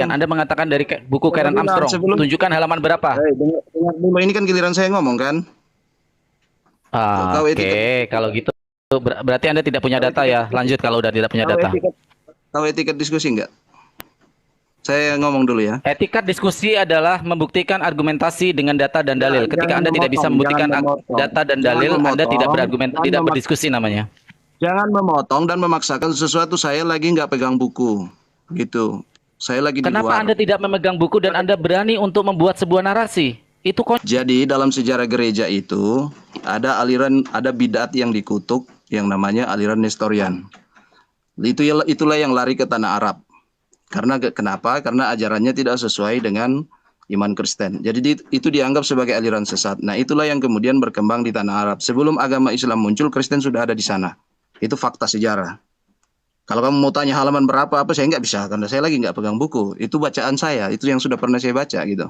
demikian. Anda mengatakan dari buku Karen Armstrong. Tunjukkan halaman berapa? Dengar dulu, ini kan giliran saya ngomong kan. Oke, kalau gitu berarti Anda tidak punya data ya. Lanjut kalau udah tidak punya data. Tahu etiket diskusi enggak? Saya ngomong dulu ya. Etikat diskusi adalah membuktikan argumentasi dengan data dan dalil. Ketika Anda tidak bisa membuktikan data dan dalil, Anda tidak berargumen, tidak berdiskusi namanya. Jangan memotong dan memaksakan sesuatu. Saya lagi nggak pegang buku, gitu. Saya lagi di luar. Kenapa Anda tidak memegang buku dan Anda berani untuk membuat sebuah narasi? Itu Jadi dalam sejarah gereja itu ada aliran, ada bid'at yang dikutuk yang namanya aliran Nestorian. Itulah yang lari ke tanah Arab. Karena kenapa? Karena ajarannya tidak sesuai dengan iman Kristen. Jadi itu dianggap sebagai aliran sesat. Nah, itulah yang kemudian berkembang di tanah Arab. Sebelum agama Islam muncul, Kristen sudah ada di sana. Itu fakta sejarah. Kalau kamu mau tanya halaman berapa, saya nggak bisa. Karena saya lagi nggak pegang buku. Itu bacaan saya. Itu yang sudah pernah saya baca gitu.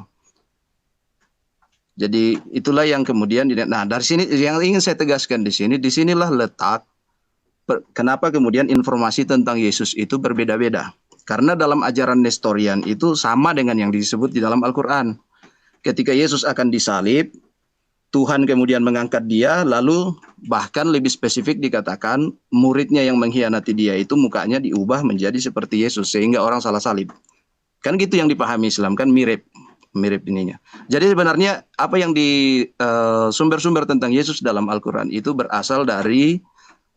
Jadi itulah yang kemudian. Nah, dari sini yang ingin saya tegaskan di sini. Disinilah letak kenapa kemudian informasi tentang Yesus itu berbeda-beda. Karena dalam ajaran Nestorian itu sama dengan yang disebut di dalam Al-Quran. Ketika Yesus akan disalib, Tuhan kemudian mengangkat dia, lalu bahkan lebih spesifik dikatakan muridnya yang mengkhianati dia itu mukanya diubah menjadi seperti Yesus, sehingga orang salah salib. Kan gitu yang dipahami Islam, kan mirip ininya. Jadi sebenarnya apa yang di sumber-sumber tentang Yesus dalam Al-Quran itu berasal dari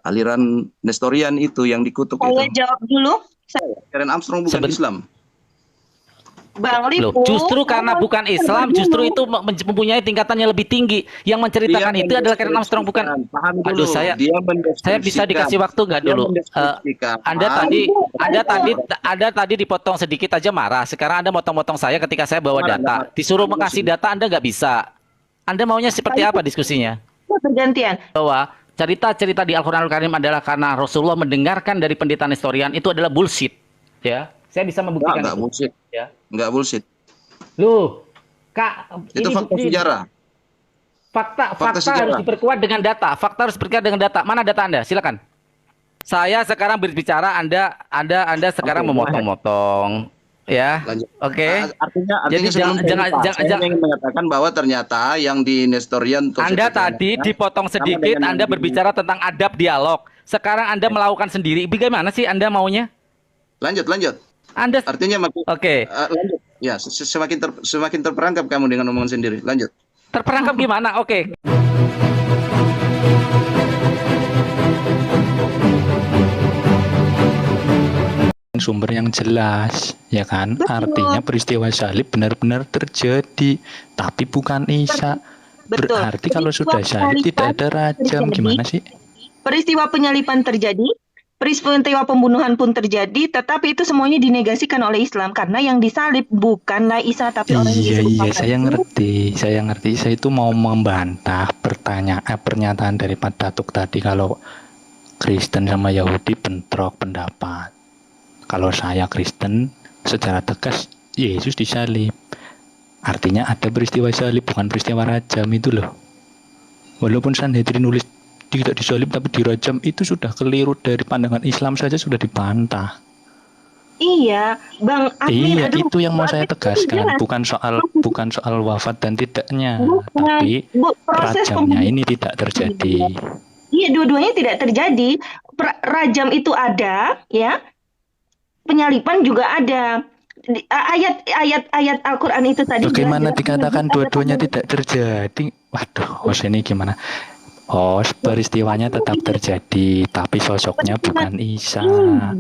aliran Nestorian itu yang dikutuk. Saya jawab dulu. Karen Armstrong bukan Islam. Bang Lipu, justru karena bukan Islam, justru itu mempunyai tingkatannya lebih tinggi. Yang menceritakan itu adalah Karen Armstrong, bukan. Aduh, saya bisa dikasih waktu nggak dulu? Anda tadi dipotong sedikit aja marah. Sekarang Anda motong-motong saya ketika saya bawa data. Disuruh mengasih data Anda nggak bisa. Anda maunya seperti apa diskusinya? Bergantian. Bahwa cerita-cerita di Al-Quranul Karim adalah karena Rasulullah mendengarkan dari pendeta Nestorian, itu adalah bullshit. Ya, saya bisa membuktikan enggak bullshit. Ya. Enggak bullshit. Loh, Kak, itu fakta sejarah. Fakta harus diperkuat dengan data. Fakta harus diperkuat dengan data. Mana data Anda? Silakan. Saya sekarang berbicara, Anda sekarang memotong-motong. Ya, oke. Artinya jadi jangan ingin mengatakan bahwa ternyata yang di Nestorian Anda tadi dipotong sedikit, Anda berbicara tentang adab dialog. Sekarang Anda melakukan sendiri. Bagaimana sih Anda maunya? Lanjut. Anda artinya oke. Lanjut. Ya, semakin terperangkap kamu dengan omongan sendiri. Lanjut. Terperangkap gimana? Oke. Sumber yang jelas, ya kan? Betul. Artinya peristiwa salib benar-benar terjadi, tapi bukan Isa. Betul. Berarti kalau sudah salib tidak ada rajam, gimana sih? Peristiwa penyalipan terjadi, peristiwa pembunuhan pun terjadi, tetapi itu semuanya dinegasikan oleh Islam karena yang disalib bukanlah Isa tapi orang Yesus. Iya, saya ngerti. Saya itu mau membantah pernyataan dari Pak Datuk tadi kalau Kristen sama Yahudi bentrok pendapat. Kalau saya Kristen, secara tegas Yesus disalib. Artinya ada peristiwa salib, bukan peristiwa rajam itu loh. Walaupun Sanhedrin nulis tidak disalib tapi dirajam, itu sudah keliru dari pandangan Islam saja sudah dibantah. Iya, Bang Admin. Iya, itu yang mau saya tegaskan, bukan soal wafat dan tidaknya, tapi rajamnya ini tidak terjadi. Iya, dua-duanya tidak terjadi. Rajam itu ada, ya. Penyalipan juga ada. Ayat Al-Quran itu tadi. Bagaimana dikatakan dua-duanya tidak terjadi? Waduh, ini gimana? Peristiwanya tetap terjadi, tapi sosoknya bukan Isa.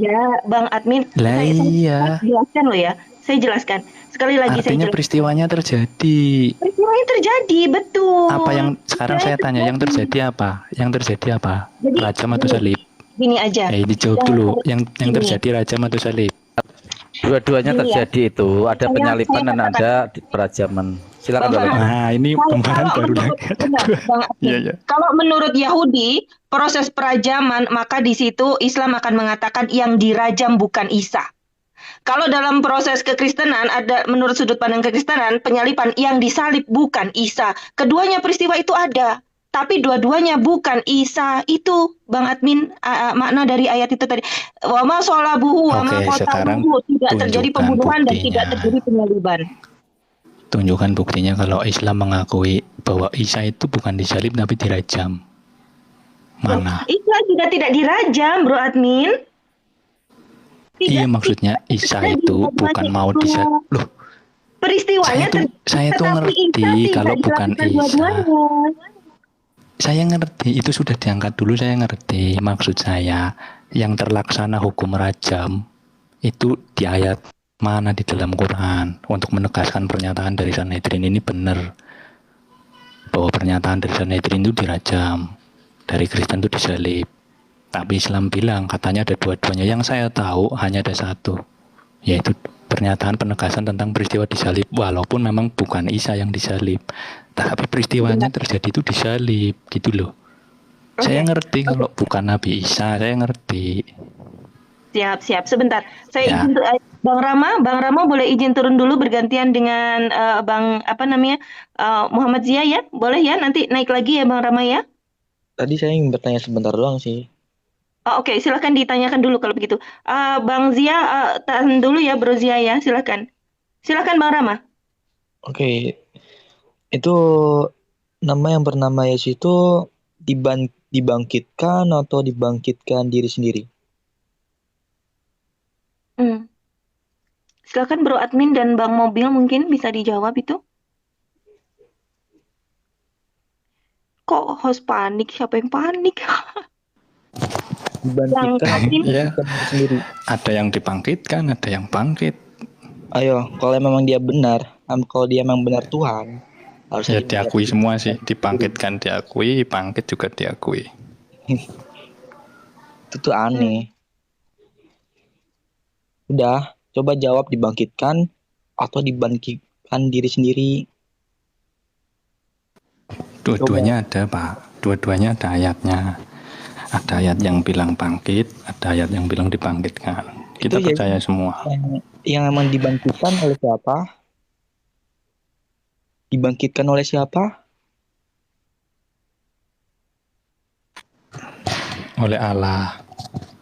Iya, Bang Admin. Iya. Saya jelaskan loh ya. Saya jelaskan. Sekali lagi artinya peristiwanya terjadi. Peristiwanya terjadi, betul. Apa yang sekarang saya tanya, yang terjadi apa? Jadi, rajam atau salib? Gini aja. Dijawab dulu. Yang terjadi rajam atau salib? Dua-duanya terjadi itu. Ada penyalipan dan ada perajaman. Silakan Bapak. Nah, ini pembahasan baru lagi. Iya. Kalau menurut Yahudi, proses perajaman, maka di situ Islam akan mengatakan yang dirajam bukan Isa. Kalau dalam proses kekristenan, ada menurut sudut pandang kekristenan, penyalipan yang disalib bukan Isa. Keduanya peristiwa itu ada. tapi dua-duanya bukan Isa. Itu Bang Admin, makna dari ayat itu tadi. Wa ma sholabuhu wa ma Oke, sekarang qataluhu, tidak terjadi tunjukkan pembunuhan dan tidak buktinya. terjadi penyaliban. Tunjukkan buktinya kalau Islam mengakui bahwa Isa itu bukan disalib tapi dirajam. Mana? Isa juga tidak dirajam, Bro Admin. Iya, maksudnya Isa itu bukan mau disalib. Loh, peristiwanya saya tuh ngerti kalau bukan Isa. Saya ngerti, itu sudah diangkat dulu, saya ngerti. Maksud saya, yang terlaksana hukum rajam itu di ayat mana di dalam Quran untuk menegaskan pernyataan dari Sanhedrin ini benar. Bahwa pernyataan dari Sanhedrin itu dirajam, dari Kristen itu disalib. Tapi Islam bilang katanya ada dua-duanya. Yang saya tahu hanya ada satu, yaitu pernyataan penegasan tentang peristiwa disalib, walaupun memang bukan Isa yang disalib, tapi peristiwanya terjadi itu disalib, gitu loh. Saya ngerti kalau bukan Nabi Isa, saya ngerti. Siap. Sebentar, saya izin Bang Rama boleh izin turun dulu bergantian dengan Muhammad Zia ya, boleh ya, nanti naik lagi ya Bang Rama ya. Tadi saya ingin bertanya sebentar doang sih. Oh, oke, silakan ditanyakan dulu kalau begitu. Bang Zia, tahan dulu ya Bro Zia ya, silakan Bang Rama. Oke, itu nama yang bernama Yesus itu dibangkitkan atau dibangkitkan diri sendiri? Silakan Bro Admin dan Bang Mobil mungkin bisa dijawab itu. Kok host panik? Siapa yang panik? Dibangkitkan ya. Sendiri. Ada yang dibangkitkan, ada yang bangkit. Ayo, kalau memang dia benar, kalau dia memang benar Tuhan, harus ya diakui semua sih. Dibangkitkan diakui, bangkit juga diakui. Itu tuh aneh. Udah, coba jawab dibangkitkan atau dibangkitkan diri sendiri. Dua-duanya ada, Pak. Dua-duanya ada ayatnya. Ada ayat yang bilang bangkit, ada ayat yang bilang dibangkitkan. Kita itu percaya semua. Yang memang dibangkitkan oleh siapa? Dibangkitkan oleh siapa? Oleh Allah.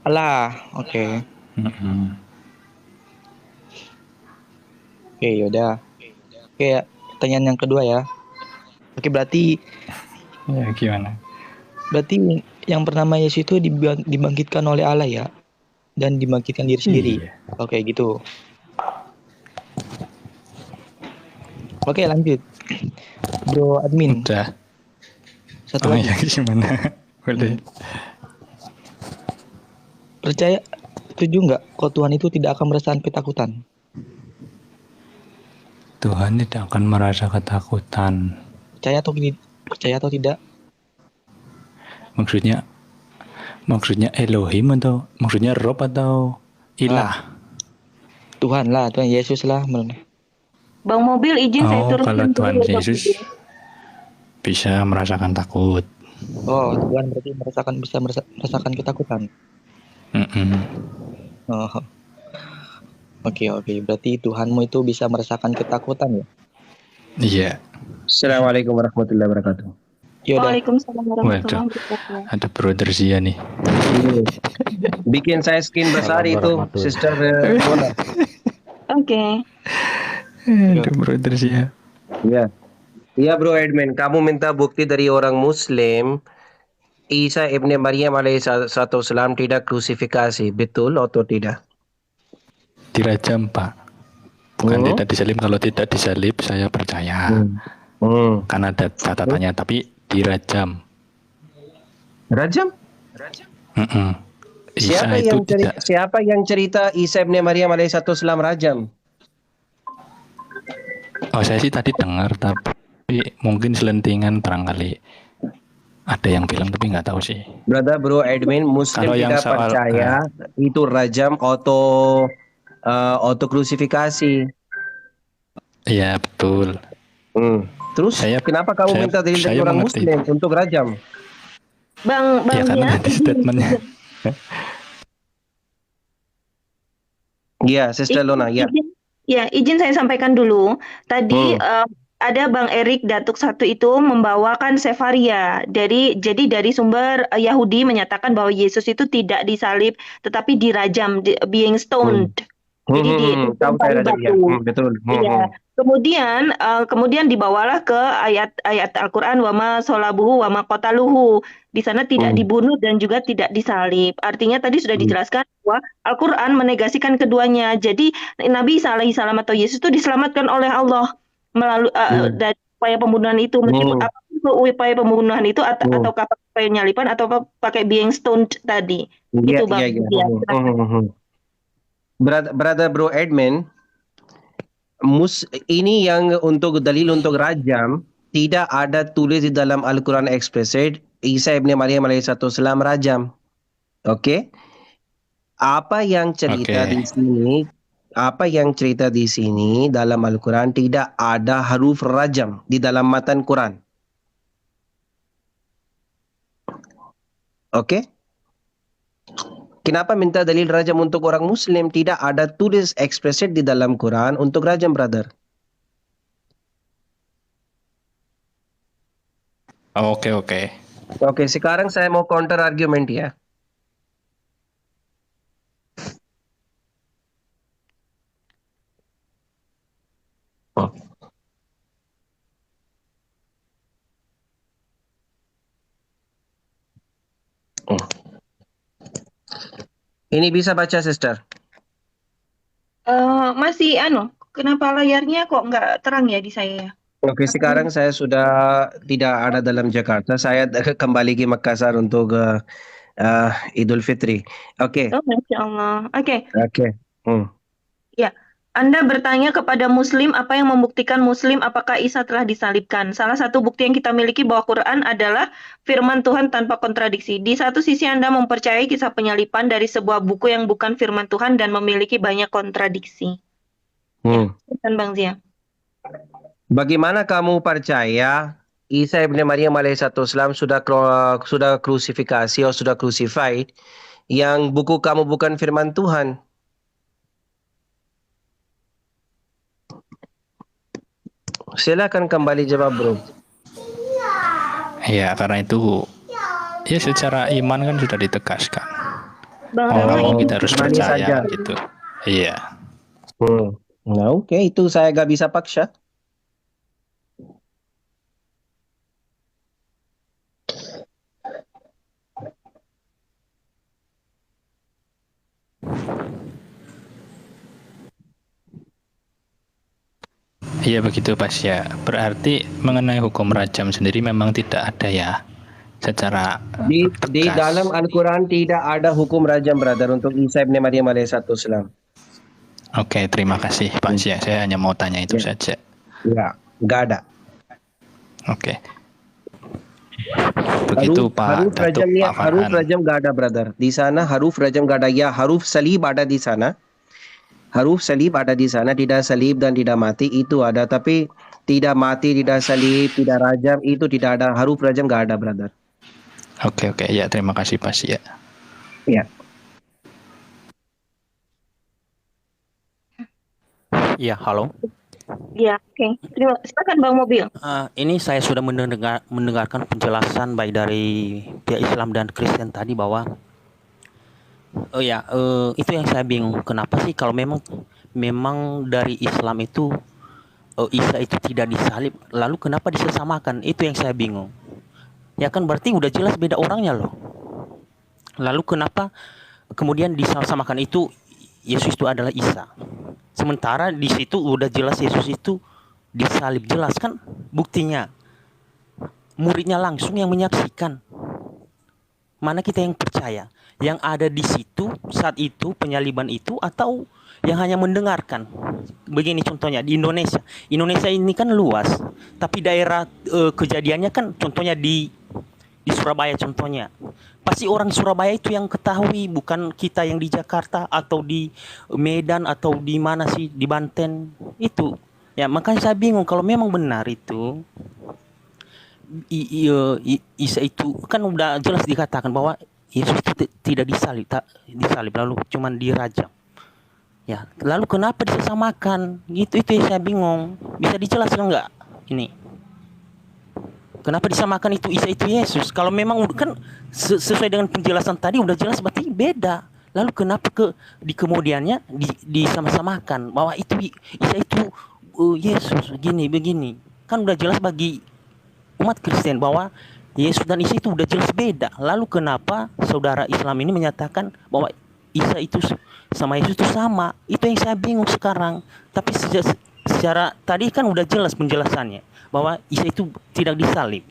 Allah, oke. Oke, yaudah. Oke, pertanyaan yang kedua ya. Oke, berarti ya gimana? Berarti yang bernama Yesus itu dibangkitkan oleh Allah ya, dan dibangkitkan diri sendiri. Iya. Oke, gitu. Oke, lanjut. Bro Admin. Udah. Satu lagi. Ya gimana? Boleh. Percaya, setuju nggak kalau Tuhan itu tidak akan merasakan ketakutan? Tuhan tidak akan merasa ketakutan. Percaya atau tidak? Maksudnya Elohim atau maksudnya Rob atau Ilah? Tuhan Yesus lah. Bang Mobil izin saya turun. Kalau Tuhan Yesus bisa merasakan takut. Oh, Tuhan berarti bisa merasakan ketakutan. Oh. Oke, berarti Tuhanmu itu bisa merasakan ketakutan ya? Iya. Assalamualaikum warahmatullahi wabarakatuh. Waalaikumsalam warahmatullahi wabarakatuh. Ada brother Zia nih. Bikin saya skin besar itu, Sister Mona. Oke. Ada brother Zia. Ya. Iya Bro Edmund, kamu minta bukti dari orang Muslim Isa ibn Maryam alaihissalam tidak krusifikasi, betul atau tidak? Dirajam, Pak. Bukan tidak disalib. Kalau tidak disalib saya percaya. Karena ada catatannya, tapi dirajam. Rajam? Siapa yang cerita Isa ibn Maryam alaihissalam rajam? Oh, saya sih tadi dengar, tapi mungkin selentingan barangkali. Ada yang bilang tapi nggak tahu sih. Brother Bro Edwin, Muslim kalau tidak percaya itu rajam auto krusifikasi. Iya betul. Terus kenapa kamu minta dari orang Muslim untuk rajam? Bang ya karena nanti statementnya. Iya, Sister Lona, ya. Ya, izin saya sampaikan dulu. Tadi ada Bang Erik Datuk satu itu membawakan Sefaria. Jadi dari sumber Yahudi menyatakan bahwa Yesus itu tidak disalib tetapi dirajam, being stoned. Jadi Tahu saya ditumpahi rajam ya. batu. Betul. Iya. Kemudian dibawalah ke ayat Al-Qur'an wama solabuhu wama qataluhu. Di sana tidak dibunuh dan juga tidak disalib. Artinya tadi sudah dijelaskan bahwa Al-Qur'an menegasikan keduanya. Jadi Nabi Isa alaihi salam atau Yesus itu diselamatkan oleh Allah melalui dari upaya pembunuhan itu, meskipun apa itu upaya pembunuhan itu atau pakai penyalipan atau pakai being stoned tadi. Itu Bang. Iya. Brother Bro Edmund, ini yang untuk dalil untuk rajam tidak ada tulis di dalam Al-Quran explicit Isa ibn Maryam alaihissalam rajam. Oke? Apa yang cerita di sini? Apa yang cerita di sini dalam Al-Quran tidak ada huruf rajam di dalam matan Quran. Oke? Kenapa minta dalil rajam untuk orang Muslim? Tidak ada tulis eksplisit di dalam Quran untuk rajam, brother. Oke. Oke, sekarang saya mau counter argument ya. Ini bisa baca, sister? Masih kenapa layarnya kok nggak terang ya di saya? Oke, sekarang saya sudah tidak ada dalam Jakarta. Saya kembali ke Makassar untuk Idul Fitri. Oke. Oh, Masya Allah. Oke. Ya. Anda bertanya kepada Muslim apa yang membuktikan Muslim apakah Isa telah disalibkan. Salah satu bukti yang kita miliki bahwa Quran adalah firman Tuhan tanpa kontradiksi. Di satu sisi Anda mempercayai kisah penyalipan dari sebuah buku yang bukan firman Tuhan dan memiliki banyak kontradiksi. Dan Bang Zia. Bagaimana kamu percaya Isa ibn Maryam alaihissalam sudah krusifikasi atau sudah crucified yang buku kamu bukan firman Tuhan? Silakan kembali jawab, bro. Ya, karena itu ya secara iman kan sudah ditegaskan. Kita harus percaya saja. Gitu. Iya. Nah, oke, itu saya gak bisa paksa. Iya begitu Pas ya. Berarti mengenai hukum rajam sendiri memang tidak ada ya secara di dalam Al-Quran tidak ada hukum rajam, brother, untuk Isa ibn Maryam alaihissalam. Oke, terima kasih Pak ya. Saya hanya mau tanya itu saja. Ya, nggak ada. Oke. Begitu Pak Datuk, Pak Farhan. Haruf rajam nggak ada, brother. Di sana haruf rajam nggak ada. Ya, haruf salib ada di sana. Haruf salib ada di sana, tidak salib dan tidak mati itu ada, tapi tidak mati, tidak salib, tidak rajam itu tidak ada. Haruf rajam nggak ada, brother. Oke, ya terima kasih Pak ya. Ya. Iya, halo. Ya, oke. Silakan Bang Mobil. Ini saya sudah mendengarkan penjelasan baik dari pihak Islam dan Kristen tadi bahwa itu yang saya bingung. Kenapa sih kalau memang dari Islam itu Isa itu tidak disalib, lalu kenapa disamakan? Itu yang saya bingung. Ya kan berarti udah jelas beda orangnya loh. Lalu kenapa kemudian disamakan itu Yesus itu adalah Isa? Sementara di situ udah jelas Yesus itu disalib, jelas kan buktinya. Muridnya langsung yang menyaksikan. Mana kita yang percaya? Yang ada di situ saat itu penyaliban itu atau yang hanya mendengarkan? Begini contohnya di Indonesia. Indonesia ini kan luas, tapi daerah kejadiannya kan contohnya di Surabaya contohnya. Pasti orang Surabaya itu yang ketahui, bukan kita yang di Jakarta atau di Medan atau di mana sih, di Banten itu. Ya makanya saya bingung kalau memang benar itu Isa itu kan udah jelas dikatakan bahwa Yesus tidak disalib lalu cuman dirajam. Ya, lalu kenapa disamakan? Itu yang saya bingung. Bisa dijelaskan nggak? ini. Kenapa disamakan itu Isa itu Yesus? Kalau memang kan sesuai dengan penjelasan tadi udah jelas berarti beda. Lalu kenapa di kemudiannya disama-samakan bahwa itu Isa itu Yesus gini begini? Kan udah jelas bagi umat Kristen bahwa Yesus dan Isa itu udah jelas beda. Lalu kenapa saudara Islam ini menyatakan bahwa Isa itu sama Yesus itu sama? Itu yang saya bingung sekarang. Tapi secara tadi kan udah jelas penjelasannya bahwa Isa itu tidak disalib.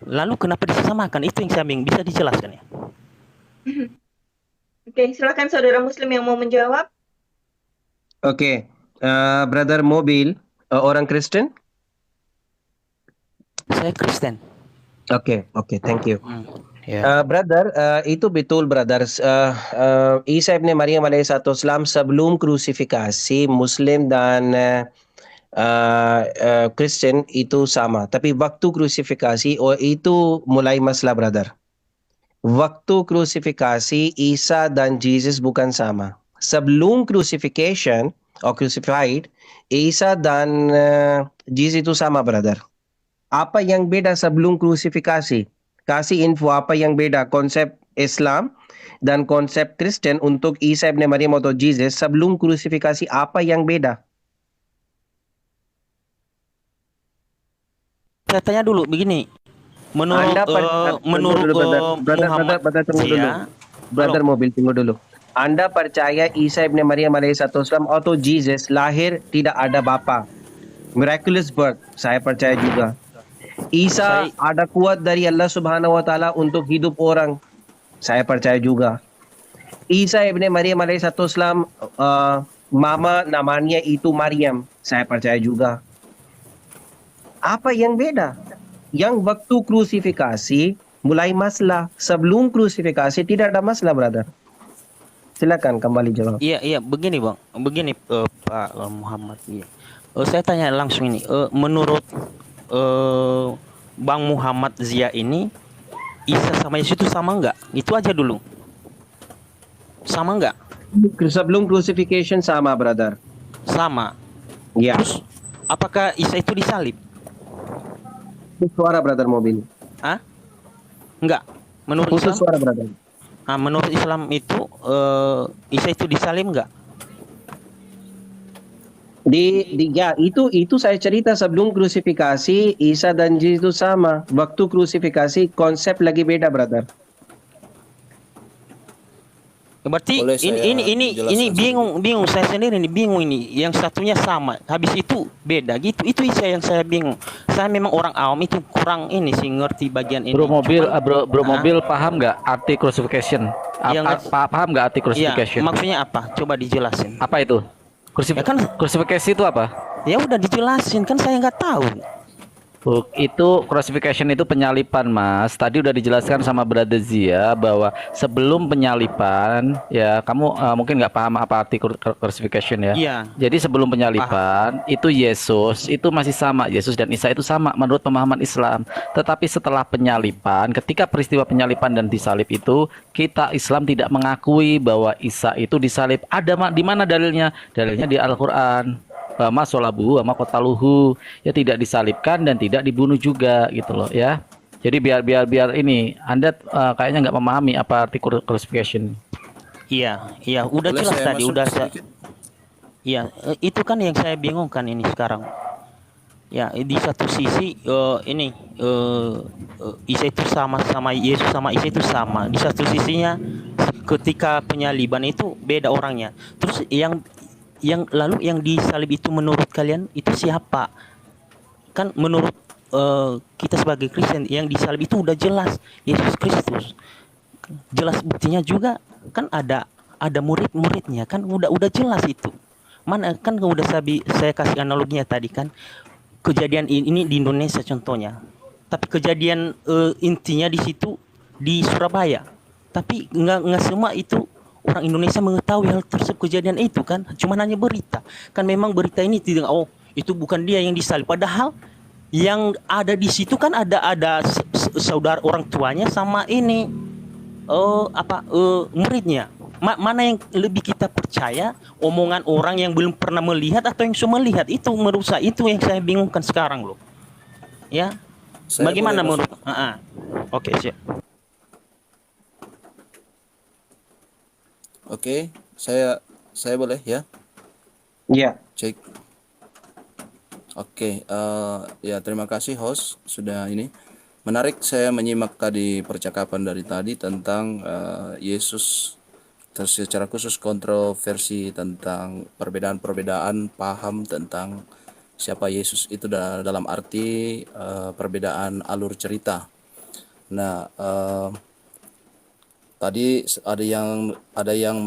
Lalu kenapa disamakan? Itu yang saya bingung. Bisa dijelaskan ya? Oke, silakan saudara Muslim yang mau menjawab. Oke, Brother Mobil, orang Kristen? Saya Kristen. Oke, thank you. Ya. Brother, itu betul brother. Isa ibn Maryam alaihissalam sebelum krusifikasi Muslim dan Kristen itu sama. Tapi waktu krusifikasi itu mulai masalah brother. Waktu krusifikasi Isa dan Jesus bukan sama. Sebelum crucifixion or crucified, Isa dan Jesus itu sama brother. Apa yang beda sebelum krusifikasi? Kasih info apa yang beda konsep Islam dan konsep Kristen untuk Isa ibn Maryam atau Jesus sebelum krusifikasi, apa yang beda? Saya tanya dulu begini. Menurut Muhammad Brother Mobil, tunggu dulu. Anda percaya Isa ibn Maryam alaihissalam atau Jesus lahir tidak ada bapa? Miraculous birth, saya percaya juga. Isa ada kuat dari Allah Subhanahu wa taala untuk hidup orang. Saya percaya juga. Isa ibn Maryam alaihissalam mama namanya itu Maryam. Saya percaya juga. Apa yang beda? Yang waktu krusifikasi mulai masalah. Sebelum krusifikasi tidak ada masalah, brother. Silakan kembali jawab. Iya, begini bang, begini Pak Muhammad. Iya. Saya tanya langsung ini, menurut Bang Muhammad Zia ini, Isa sama Yesus itu sama nggak? Itu aja dulu. Sama nggak? Sebelum crucifixion sama, brother. Sama. Ya. Terus, apakah Isa itu disalib? Suara brother Mobil. Hah? Enggak. Menurut Putus Islam? suara brother. Menurut Islam itu Isa itu disalib enggak? Ya itu saya cerita sebelum krusifikasi Isa dan Jesus itu sama. Waktu krusifikasi konsep lagi beda, brother. Berarti ini bingung saya sendiri ini bingung ini. Yang satunya sama, habis itu beda gitu. Itu yang saya bingung. Saya memang orang awam itu kurang ini sih ngerti bagian ini. Bro Mobil paham nggak arti crucifixion? Paham nggak arti crucifixion? Ya, maksudnya apa? Coba dijelasin. Apa itu? Crucifixion itu apa? Ya udah dijelasin, kan saya nggak tahu. Itu crucifixion itu penyalipan, Mas. Tadi udah dijelaskan sama Brother Zia bahwa sebelum penyalipan, ya kamu mungkin nggak paham apa arti crucifixion ya. Iya. Jadi sebelum penyalipan itu Yesus itu masih sama, Yesus dan Isa itu sama menurut pemahaman Islam. Tetapi setelah penyalipan, ketika peristiwa penyalipan dan disalib itu, kita Islam tidak mengakui bahwa Isa itu disalib. Ada di mana dalilnya? Dalilnya di Al-Qur'an. Wama sholabuhu wama qataluhu, ya tidak disalibkan dan tidak dibunuh juga gitu loh ya. Jadi biar ini Anda kayaknya nggak memahami apa arti crucifixion. Iya, udah boleh jelas tadi udah iya, itu kan yang saya bingungkan ini sekarang. Ya, di satu sisi Isa itu sama Yesus sama Isa itu sama. Di satu sisinya ketika penyaliban itu beda orangnya. Terus lalu yang disalib itu menurut kalian itu siapa? Kan menurut kita sebagai Kristen yang disalib itu udah jelas Yesus Kristus. Jelas buktinya juga kan ada murid-muridnya kan udah jelas itu. Mana kan udah saya kasih analoginya tadi kan. Kejadian ini di Indonesia contohnya. Tapi kejadian intinya di situ di Surabaya. Tapi nggak semua itu orang Indonesia mengetahui hal tersebut, kejadian itu kan cuma hanya berita. Kan memang berita ini tidak itu bukan dia yang disalib, padahal yang ada di situ kan ada saudara orang tuanya sama ini muridnya. mana yang lebih kita percaya, omongan orang yang belum pernah melihat atau yang sudah melihat? Itu merusak, itu yang saya bingungkan sekarang loh. Ya, Saya bagaimana boleh menurut? Oke, siap. Oke, saya boleh ya? Ya. Cek. Oke, ya terima kasih host sudah ini. Menarik saya menyimak tadi percakapan dari tadi tentang Yesus, secara khusus kontroversi tentang perbedaan-perbedaan paham tentang siapa Yesus itu dalam arti perbedaan alur cerita. Nah, tadi ada yang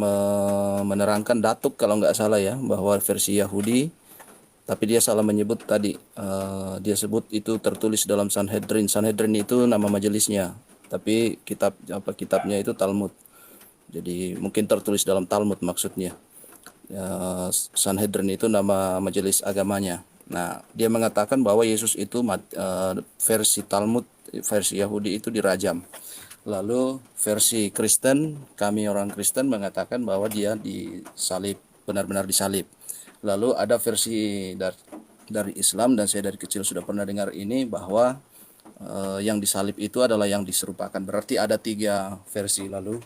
menerangkan Datuk kalau nggak salah ya, bahwa versi Yahudi, tapi dia salah menyebut tadi. Dia sebut itu tertulis dalam Sanhedrin. Sanhedrin itu nama majelisnya, tapi kitabnya itu Talmud. Jadi mungkin tertulis dalam Talmud maksudnya. Sanhedrin itu nama majelis agamanya. Nah, dia mengatakan bahwa Yesus itu versi Talmud, versi Yahudi itu dirajam. Lalu versi Kristen, kami orang Kristen mengatakan bahwa dia disalib, benar-benar disalib. Lalu ada versi dari Islam, dan saya dari kecil sudah pernah dengar ini, bahwa yang disalib itu adalah yang diserupakan. Berarti ada 3 versi. Lalu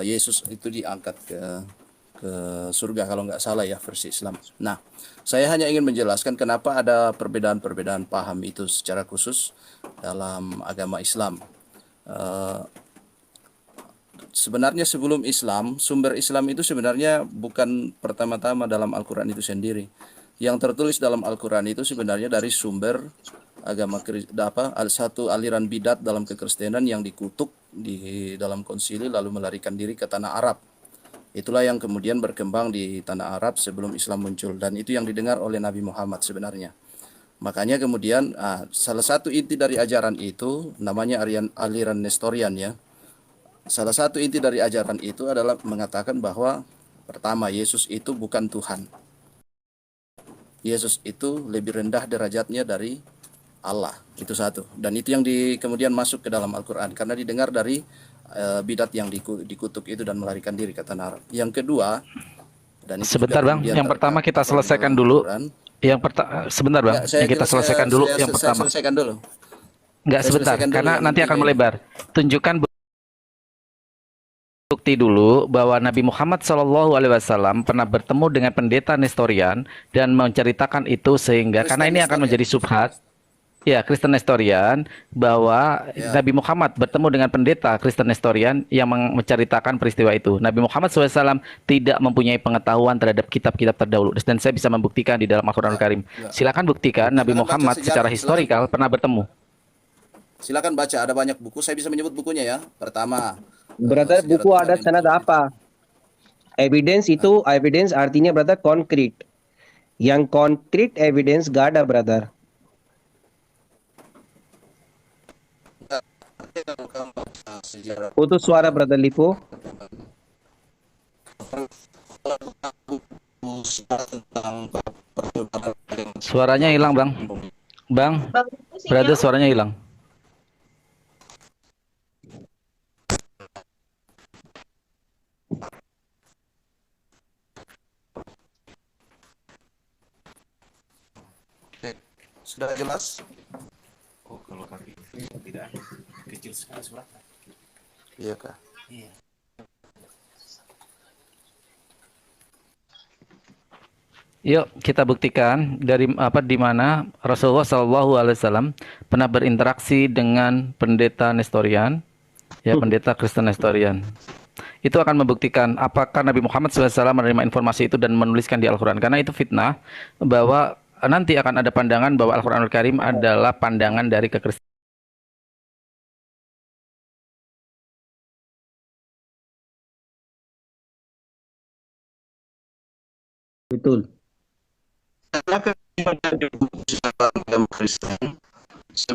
Yesus itu diangkat ke surga kalau nggak salah ya, versi Islam. Nah, saya hanya ingin menjelaskan kenapa ada perbedaan-perbedaan paham itu secara khusus dalam agama Islam. Sebenarnya sebelum Islam, sumber Islam itu sebenarnya bukan pertama-tama dalam Al-Quran itu sendiri. Yang tertulis dalam Al-Quran itu sebenarnya dari sumber agama satu aliran bidat dalam kekristenan yang dikutuk di dalam konsili lalu melarikan diri ke tanah Arab. Itulah yang kemudian berkembang di tanah Arab sebelum Islam muncul, dan itu yang didengar oleh Nabi Muhammad sebenarnya. Makanya kemudian salah satu inti dari ajaran itu namanya aliran Nestorian ya. Salah satu inti dari ajaran itu adalah mengatakan bahwa pertama, Yesus itu bukan Tuhan. Yesus itu lebih rendah derajatnya dari Allah. Itu satu. Dan itu yang kemudian masuk ke dalam Al-Quran, karena didengar dari bidat yang dikutuk itu dan melarikan diri ke tanah Arab. Yang kedua, dan itu sebentar Bang, yang pertama kita selesaikan dulu. Sebentar Bang, yang kita selesaikan dulu yang pertama. Selesaikan dulu. Enggak, sebentar, karena nanti akan melebar. Tunjukkan bukti dulu bahwa Nabi Muhammad SAW pernah bertemu dengan pendeta Nestorian dan menceritakan itu, sehingga Kristen karena ini akan menjadi subhat. Ya, Kristen Nestorian, bahwa Nabi Muhammad bertemu dengan pendeta Kristen Nestorian yang menceritakan peristiwa itu. Nabi Muhammad SAW tidak mempunyai pengetahuan terhadap kitab-kitab terdahulu, dan saya bisa membuktikan di dalam Al-Quranul Karim. Silakan buktikan Nabi Muhammad secara historikal pernah bertemu. Silakan baca, ada banyak buku, saya bisa menyebut bukunya ya. Pertama, Brother, buku ada sanad apa? Evidence itu, evidence artinya brother konkret. Yang konkret evidence gak ada brother. Putus suara brother Lipo. Suaranya hilang Bang. Bang, brother suaranya hilang. Sudah jelas? Oh, kalau kaki tidak kecil sekali suratnya. Iya kah? Iya. Yuk kita buktikan dari di mana Rasulullah SAW pernah berinteraksi dengan pendeta Nestorian, ya, pendeta Kristen Nestorian. Itu akan membuktikan apakah Nabi Muhammad SAW menerima informasi itu dan menuliskan di Al-Quran. Karena itu fitnah, bahwa nanti akan ada pandangan bahwa Al-Quranul Karim adalah pandangan dari kekristenan. Betul.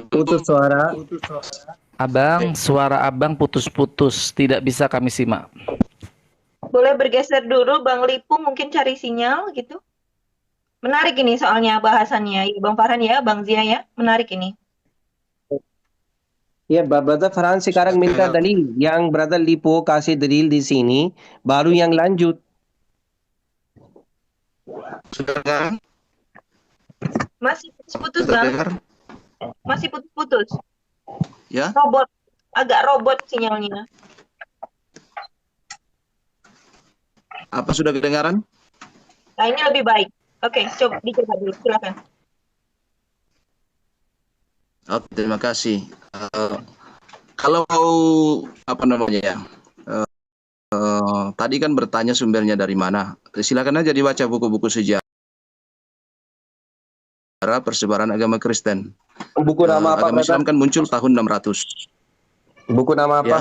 Putus suara. Abang, suara abang putus-putus, tidak bisa kami simak. Boleh bergeser dulu Bang Lipu, mungkin cari sinyal gitu. Menarik ini soalnya bahasannya, ya Bang Farhan ya, Bang Zia ya, menarik ini. Ya, Brother Farhan sekarang minta dalil. Yang Brother Lipo kasih dalil di sini, baru yang lanjut. Sudah dengar? Masih putus-putus, Sudah Bang. dengar? Masih putus-putus. Ya? Agak robot sinyalnya. Apa sudah kedengaran? Nah, ini lebih baik. Oke, dicoba dulu. Silakan. Oke, terima kasih. Kalau apa namanya ya? Tadi kan bertanya sumbernya dari mana. Silakan aja dibaca buku-buku sejarah persebaran agama Kristen. Buku nama apa, Agama Brother? Islam kan muncul tahun 600. Buku nama apa? Ya.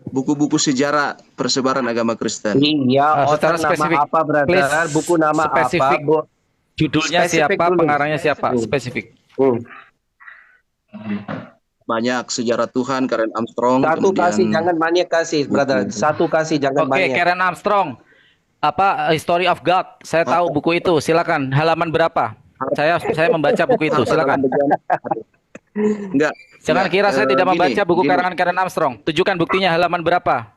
Buku-buku sejarah persebaran agama Kristen. Iya, secara author spesifik. nama apa, Brother? Please, Buku nama spesifik. apa? Judulnya Spesifik siapa, dulu. pengarangnya siapa, spesifik. Banyak sejarah Tuhan, Karen Armstrong. Satu kemudian kasih, jangan banyak kasih, Brother. Satu kasih, jangan Oke, banyak. Karen Armstrong. Apa History of God? Saya tahu buku itu. Silakan. Halaman berapa? Saya membaca buku itu. Silakan. Enggak. Jangan kira saya tidak membaca buku gini. karangan Karen Armstrong. Tunjukkan buktinya halaman berapa.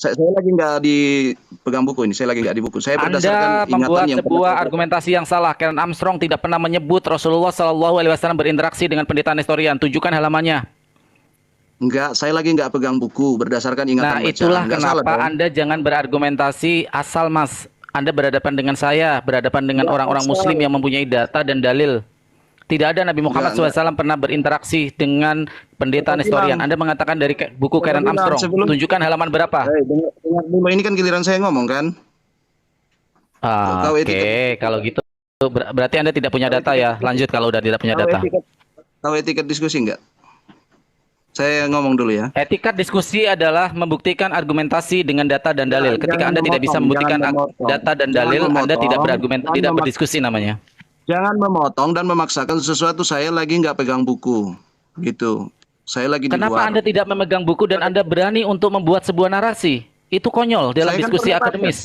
Saya lagi nggak dipegang buku ini. Saya lagi nggak di buku. Saya Anda berdasarkan ingatan membuat yang sebuah argumentasi yang salah. Karen Armstrong tidak pernah menyebut Rasulullah SAW berinteraksi dengan pendeta Nestorian. Tunjukkan halamannya. Enggak, saya lagi nggak pegang buku berdasarkan ingatan Nah, bacaan. itulah Nggak salah kenapa dong. Anda jangan berargumentasi asal, Mas. Anda berhadapan dengan saya, berhadapan dengan orang-orang Muslim yang mempunyai data dan dalil. Tidak ada Nabi Muhammad SAW pernah berinteraksi dengan pendeta Nestorian. Anda mengatakan dari buku Karen Armstrong. Tunjukkan halaman berapa. Dengar dulu, ini kan giliran saya ngomong kan. Oke, kalau gitu berarti Anda tidak punya data ya. Lanjut kalau udah tidak punya data. Tahu etiket diskusi enggak? Saya ngomong dulu ya. Etikat diskusi adalah membuktikan argumentasi dengan data dan dalil. Ketika Anda tidak bisa membuktikan data dan dalil, Anda tidak berargumen, tidak berdiskusi namanya. Jangan memotong dan memaksakan sesuatu. Saya lagi nggak pegang buku, gitu. Saya lagi di Kenapa luar. Anda tidak memegang buku dan Anda berani untuk membuat sebuah narasi? Itu konyol dalam Saya kan diskusi pernah baca. akademis.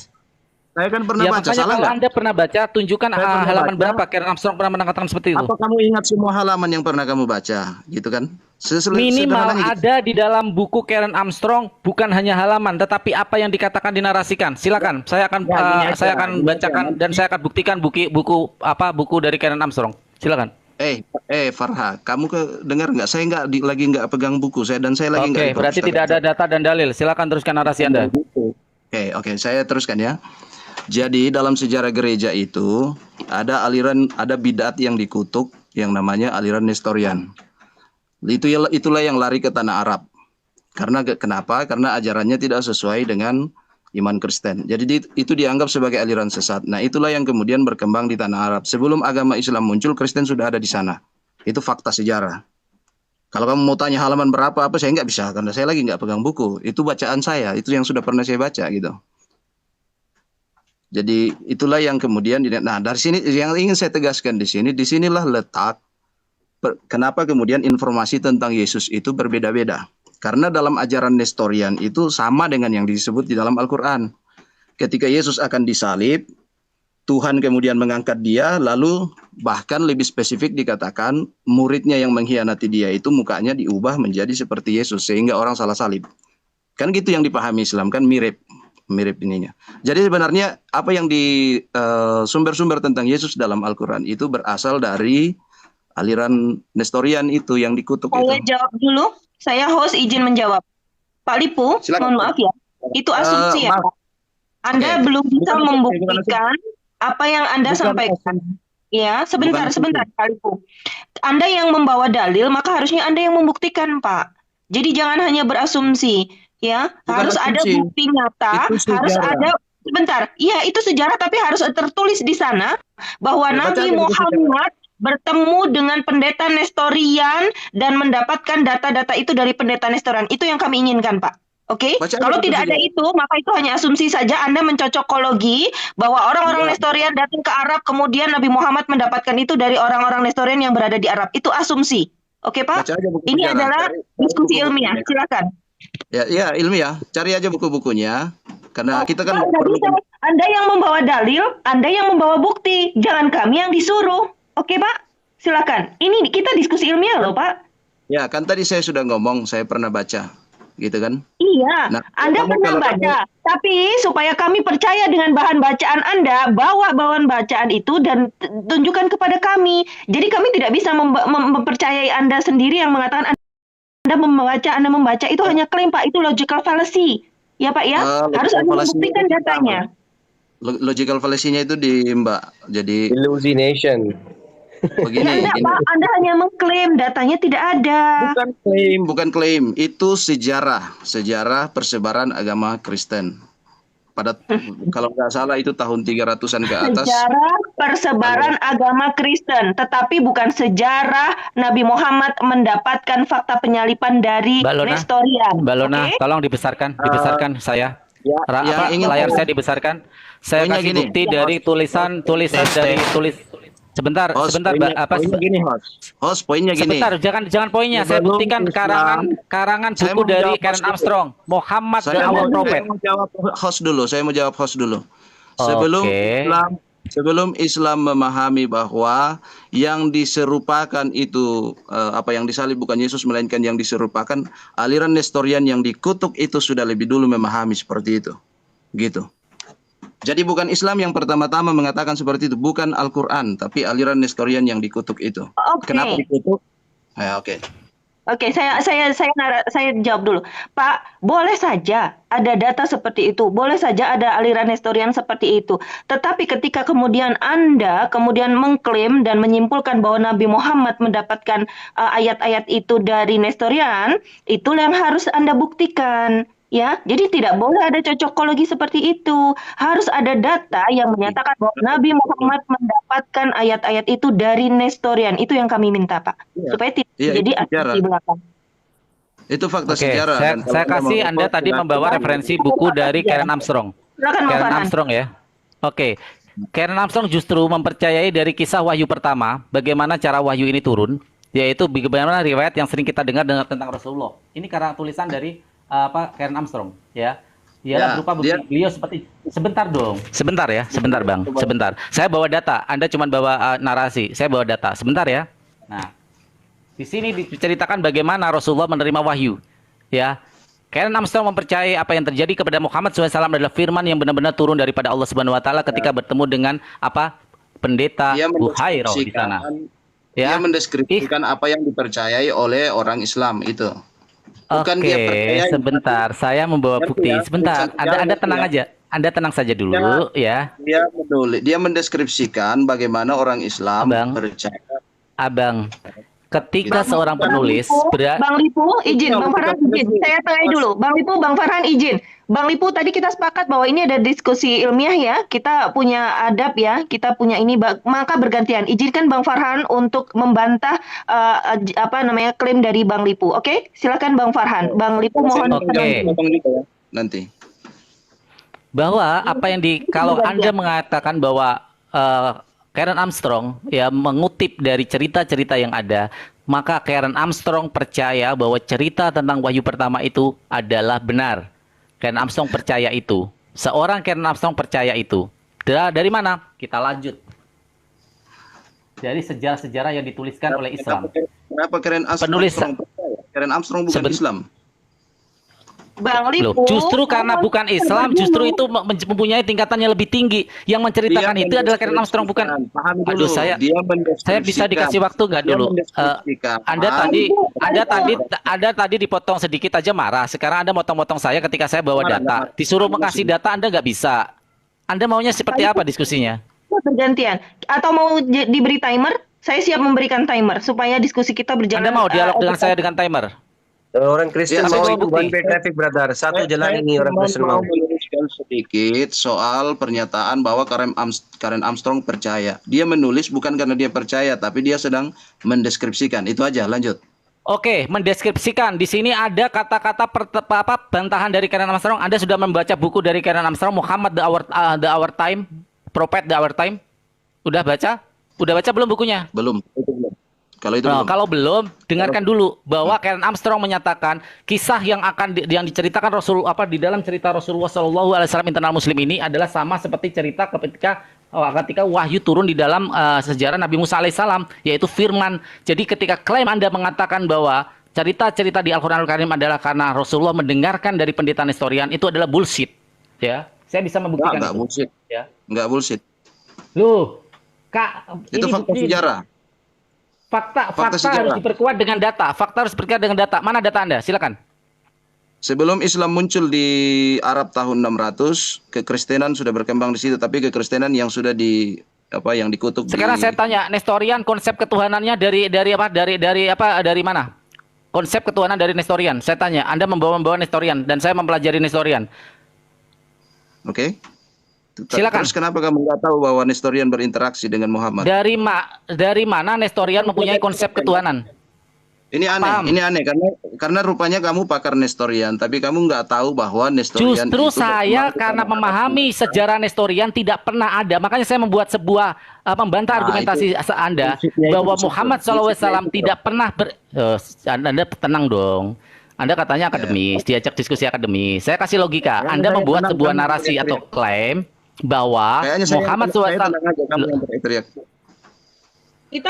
Saya kan pernah Ya baca, makanya salah kalau nggak? Anda pernah baca, tunjukkan Saya pernah halaman baca. berapa Karen Armstrong pernah mengatakan seperti itu. Apa kamu ingat semua halaman yang pernah kamu baca, gitu kan? Minimal Sederhananya gitu. ada di dalam buku Karen Armstrong bukan hanya halaman, tetapi apa yang dikatakan dinarasikan. Silakan, saya akan saya akan bacakan dan saya akan buktikan buku dari Karen Armstrong. Silakan. Farha, kamu dengar nggak? Saya lagi nggak pegang buku saya dan saya lagi nggak. Oke, berarti tidak ada data dan dalil. Silakan teruskan narasi Anda. Oke, saya teruskan ya. Jadi dalam sejarah gereja itu ada bid'at yang dikutuk yang namanya aliran Nestorian. Itulah yang lari ke tanah Arab. Kenapa? Karena ajarannya tidak sesuai dengan iman Kristen. Jadi itu dianggap sebagai aliran sesat. Nah, itulah yang kemudian berkembang di tanah Arab. Sebelum agama Islam muncul, Kristen sudah ada di sana. Itu fakta sejarah. Kalau kamu mau tanya halaman berapa saya nggak bisa karena saya lagi nggak pegang buku. Itu bacaan saya, itu yang sudah pernah saya baca gitu. Jadi itulah yang kemudian dari sini yang ingin saya tegaskan disinilah letak kenapa kemudian informasi tentang Yesus itu berbeda-beda. Karena dalam ajaran Nestorian itu sama dengan yang disebut di dalam Al-Quran. Ketika Yesus akan disalib, Tuhan kemudian mengangkat dia, lalu bahkan lebih spesifik dikatakan muridnya yang mengkhianati dia itu mukanya diubah menjadi seperti Yesus sehingga orang salah salib. Kan gitu yang dipahami Islam, kan mirip ininya. Jadi sebenarnya apa yang di sumber-sumber tentang Yesus dalam Al-Quran itu berasal dari aliran Nestorian itu yang dikutuk Saya itu. jawab dulu. Saya host izin menjawab. Pak Lipu, Silakan. mohon maaf ya. Itu asumsi ya, Pak. Anda belum bisa membuktikan apa yang Anda sampaikan. Ya, sebentar, Pak Lipu. Anda yang membawa dalil, maka harusnya Anda yang membuktikan, Pak. Jadi jangan hanya berasumsi, ya. Harus ada bukti nyata, harus ada. Sebentar, iya itu sejarah, tapi harus tertulis di sana bahwa Nabi Muhammad bertemu dengan pendeta Nestorian dan mendapatkan data-data itu dari pendeta Nestorian. Itu yang kami inginkan, Pak. Oke? Kalau tidak ada itu, maka itu hanya asumsi saja. Anda mencocokologi bahwa orang-orang Nestorian datang ke Arab, kemudian Nabi Muhammad mendapatkan itu dari orang-orang Nestorian yang berada di Arab. Itu asumsi. Oke, Pak? Ini adalah diskusi ilmiah. Silakan. Ya, ilmiah. Cari aja buku-bukunya. Karena kita kan Anda yang membawa dalil, Anda yang membawa bukti. Jangan kami yang disuruh. Oke, Pak? Silakan. Ini kita diskusi ilmiah loh, Pak. Ya, kan tadi saya sudah ngomong, saya pernah baca, gitu kan? Iya, Nah, Anda kamu pernah kalau baca, tapi supaya kami percaya dengan bahan bacaan Anda, bawa bahan bacaan itu dan tunjukkan kepada kami. Jadi kami tidak bisa mempercayai Anda sendiri yang mengatakan Anda membaca itu hanya klaim, Pak. Itu logical fallacy. Ya, Pak ya. Harus Anda membuktikan datanya. Logical fallacy-nya itu di Mbak. Jadi Hallucination. begini, Ya, Pak, Anda hanya mengklaim, datanya tidak ada. bukan klaim, itu sejarah persebaran agama Kristen. Pada kalau nggak salah itu tahun 300-an ke atas. Sejarah persebaran agama Kristen, tetapi bukan sejarah Nabi Muhammad mendapatkan fakta penyalipan dari Nestorian. Mbak Lona, Oke? tolong dibesarkan saya. Layar saya dibesarkan. Saya Pokoknya kasih gini. bukti dari tulisan dari sebentar, Mbak, Poinnya gini, host, poinnya gini. sebentar, jangan poinnya. Saya buktikan karangan Saya buku mau dari jawab Karen host dulu. Armstrong, Muhammad the Saya Our mau Prophet. jawab host dulu. Oke. Sebelum Islam memahami bahwa yang diserupakan itu yang disalib bukan Yesus melainkan yang diserupakan, aliran Nestorian yang dikutuk itu sudah lebih dulu memahami seperti itu. Gitu. Jadi bukan Islam yang pertama-tama mengatakan seperti itu, bukan Al-Qur'an, tapi aliran Nestorian yang dikutuk itu. Oke. Kenapa dikutuk? Oke. Oke, saya jawab dulu. Pak, boleh saja ada data seperti itu, boleh saja ada aliran Nestorian seperti itu. Tetapi ketika kemudian Anda mengklaim dan menyimpulkan bahwa Nabi Muhammad mendapatkan ayat-ayat itu dari Nestorian, itulah yang harus Anda buktikan. Ya, jadi tidak boleh ada cocokologi seperti itu. Harus ada data yang menyatakan bahwa Nabi Muhammad mendapatkan ayat-ayat itu dari Nestorian. Itu yang kami minta, Pak. Supaya tidak jadi asumsi belakang. Itu fakta Oke, sejarah. saya kasih Anda tadi membawa referensi buku dari Karen Armstrong. Silakan, Bang Karen Farhan. Armstrong ya. Oke. Karen Armstrong justru mempercayai dari kisah wahyu pertama bagaimana cara wahyu ini turun, yaitu bagaimana riwayat yang sering kita dengar tentang Rasulullah. Ini karena tulisan dari Karen Armstrong ya. Ialah berupa bukti beliau seperti sebentar Bang, sebentar. Saya bawa data, Anda cuma bawa narasi. Saya bawa data. Sebentar ya. Nah, di sini diceritakan bagaimana Rasulullah menerima wahyu. Ya. Karen Armstrong mempercayai apa yang terjadi kepada Muhammad SAW adalah firman yang benar-benar turun daripada Allah Subhanahu wa taala ketika bertemu dengan pendeta Buhairah di sana. Dia mendeskripsikan apa yang dipercayai oleh orang Islam itu. Bukan dia percaya. Sebentar, saya membawa bukti. Sebentar, Anda tenang aja. Anda tenang saja dulu ya. Dia mendeskripsikan bagaimana orang Islam percaya. Abang, ketika seorang penulis Bang Lipu, izin, Bang Farhan izin. Saya tanya dulu. Bang Lipu, Bang Farhan izin. Bang Lipu, tadi kita sepakat bahwa ini ada diskusi ilmiah ya. Kita punya adab ya. Kita punya ini, maka bergantian. Izinkan Bang Farhan untuk membantah klaim dari Bang Lipu. Oke? Silakan Bang Farhan. Bang Lipu mohon. Nanti. Bahwa kalau Anda mengatakan bahwa Karen Armstrong ya mengutip dari cerita-cerita yang ada, maka Karen Armstrong percaya bahwa cerita tentang wahyu pertama itu adalah benar. Karen Armstrong percaya itu. Seorang Karen Armstrong percaya itu. Dari mana? Kita lanjut. Dari sejarah-sejarah yang dituliskan oleh Islam. Kenapa Karen Armstrong percaya? Karen Armstrong bukan Islam. Bang Lipu, justru karena bukan Islam, justru itu mempunyai tingkatan yang lebih tinggi. Yang menceritakan itu adalah Karen Armstrong, bukan. Aduh, saya bisa dikasih waktu nggak dulu? Anda tadi dipotong sedikit aja marah. Sekarang Anda motong-motong saya ketika saya bawa data. Disuruh mengasih data Anda nggak bisa. Anda maunya seperti apa diskusinya? Bergantian. Atau mau diberi timer? Saya siap memberikan timer supaya diskusi kita berjalan. Anda mau dialog dengan saya dengan timer? Orang Kristen mau itu one way traffic, brother. Satu jalan ini orang Kristen mau. Meluruskan sedikit soal pernyataan bahwa Karen Armstrong percaya. Dia menulis bukan karena dia percaya, tapi dia sedang mendeskripsikan. Itu aja, lanjut. Oke, mendeskripsikan. Di sini ada kata-kata bantahan dari Karen Armstrong. Anda sudah membaca buku dari Karen Armstrong, Muhammad the Our Time, Prophet the Our Time? Udah baca? Udah baca belum bukunya? Belum. Itu belum. Kalau belum, dengarkan dulu bahwa Karen Armstrong menyatakan kisah yang diceritakan di dalam cerita Rasulullah SAW internal Muslim ini adalah sama seperti cerita ketika ketika wahyu turun di dalam sejarah Nabi Musa alaihissalam, yaitu firman. Jadi ketika klaim Anda mengatakan bahwa cerita-cerita di Al-Qur'anul Karim adalah karena Rasulullah mendengarkan dari pendeta Nestorian, itu adalah bullshit. Ya, saya bisa membuktikan Enggak itu. bullshit. Ya. Enggak bullshit. Loh, Kak, Itu ini fakta bukti. sejarah. Fakta Fakta harus sejarah. diperkuat dengan data. Fakta harus diperkuat dengan data. Mana data Anda? Silakan. Sebelum Islam muncul di Arab tahun 600, kekristenan sudah berkembang di situ, tapi kekristenan yang sudah yang dikutuk Sekarang saya tanya, Nestorian konsep ketuhanannya dari mana? Konsep ketuhanan dari Nestorian. Saya tanya, Anda membawa Nestorian dan saya mempelajari Nestorian. Oke. Silakan. Terus kenapa kamu nggak tahu bahwa Nestorian berinteraksi dengan Muhammad? Dari mana Nestorian mempunyai konsep ketuhanan? Ini aneh karena rupanya kamu pakar Nestorian, tapi kamu nggak tahu bahwa Nestorian Justru itu saya karena memahami sejarah Nestorian tidak pernah ada, makanya saya membuat sebuah membantah argumentasi Anda bahwa Muhammad SAW tidak pernah Anda tenang dong. Anda katanya akademis, diajak diskusi akademis. Saya kasih logika. Anda membuat sebuah narasi atau klaim bahwa Muhammad SAW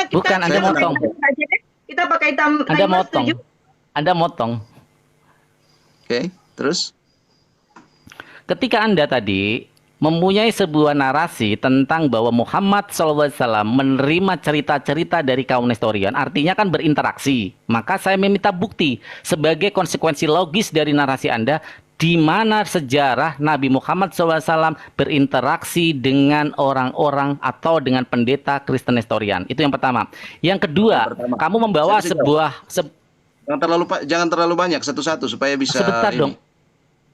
bukan Anda motong. Kita pakai timer, Anda motong. setuju? Anda motong. Oke, terus? Ketika Anda tadi mempunyai sebuah narasi tentang bahwa Muhammad SAW menerima cerita-cerita dari kaum Nestorian, artinya kan berinteraksi. Maka saya meminta bukti sebagai konsekuensi logis dari narasi Anda, di mana sejarah Nabi Muhammad SAW berinteraksi dengan orang-orang atau dengan pendeta Kristen Nestorian. Itu yang pertama. Yang kedua, kamu membawa Jangan terlalu banyak, satu-satu supaya bisa sebentar dong.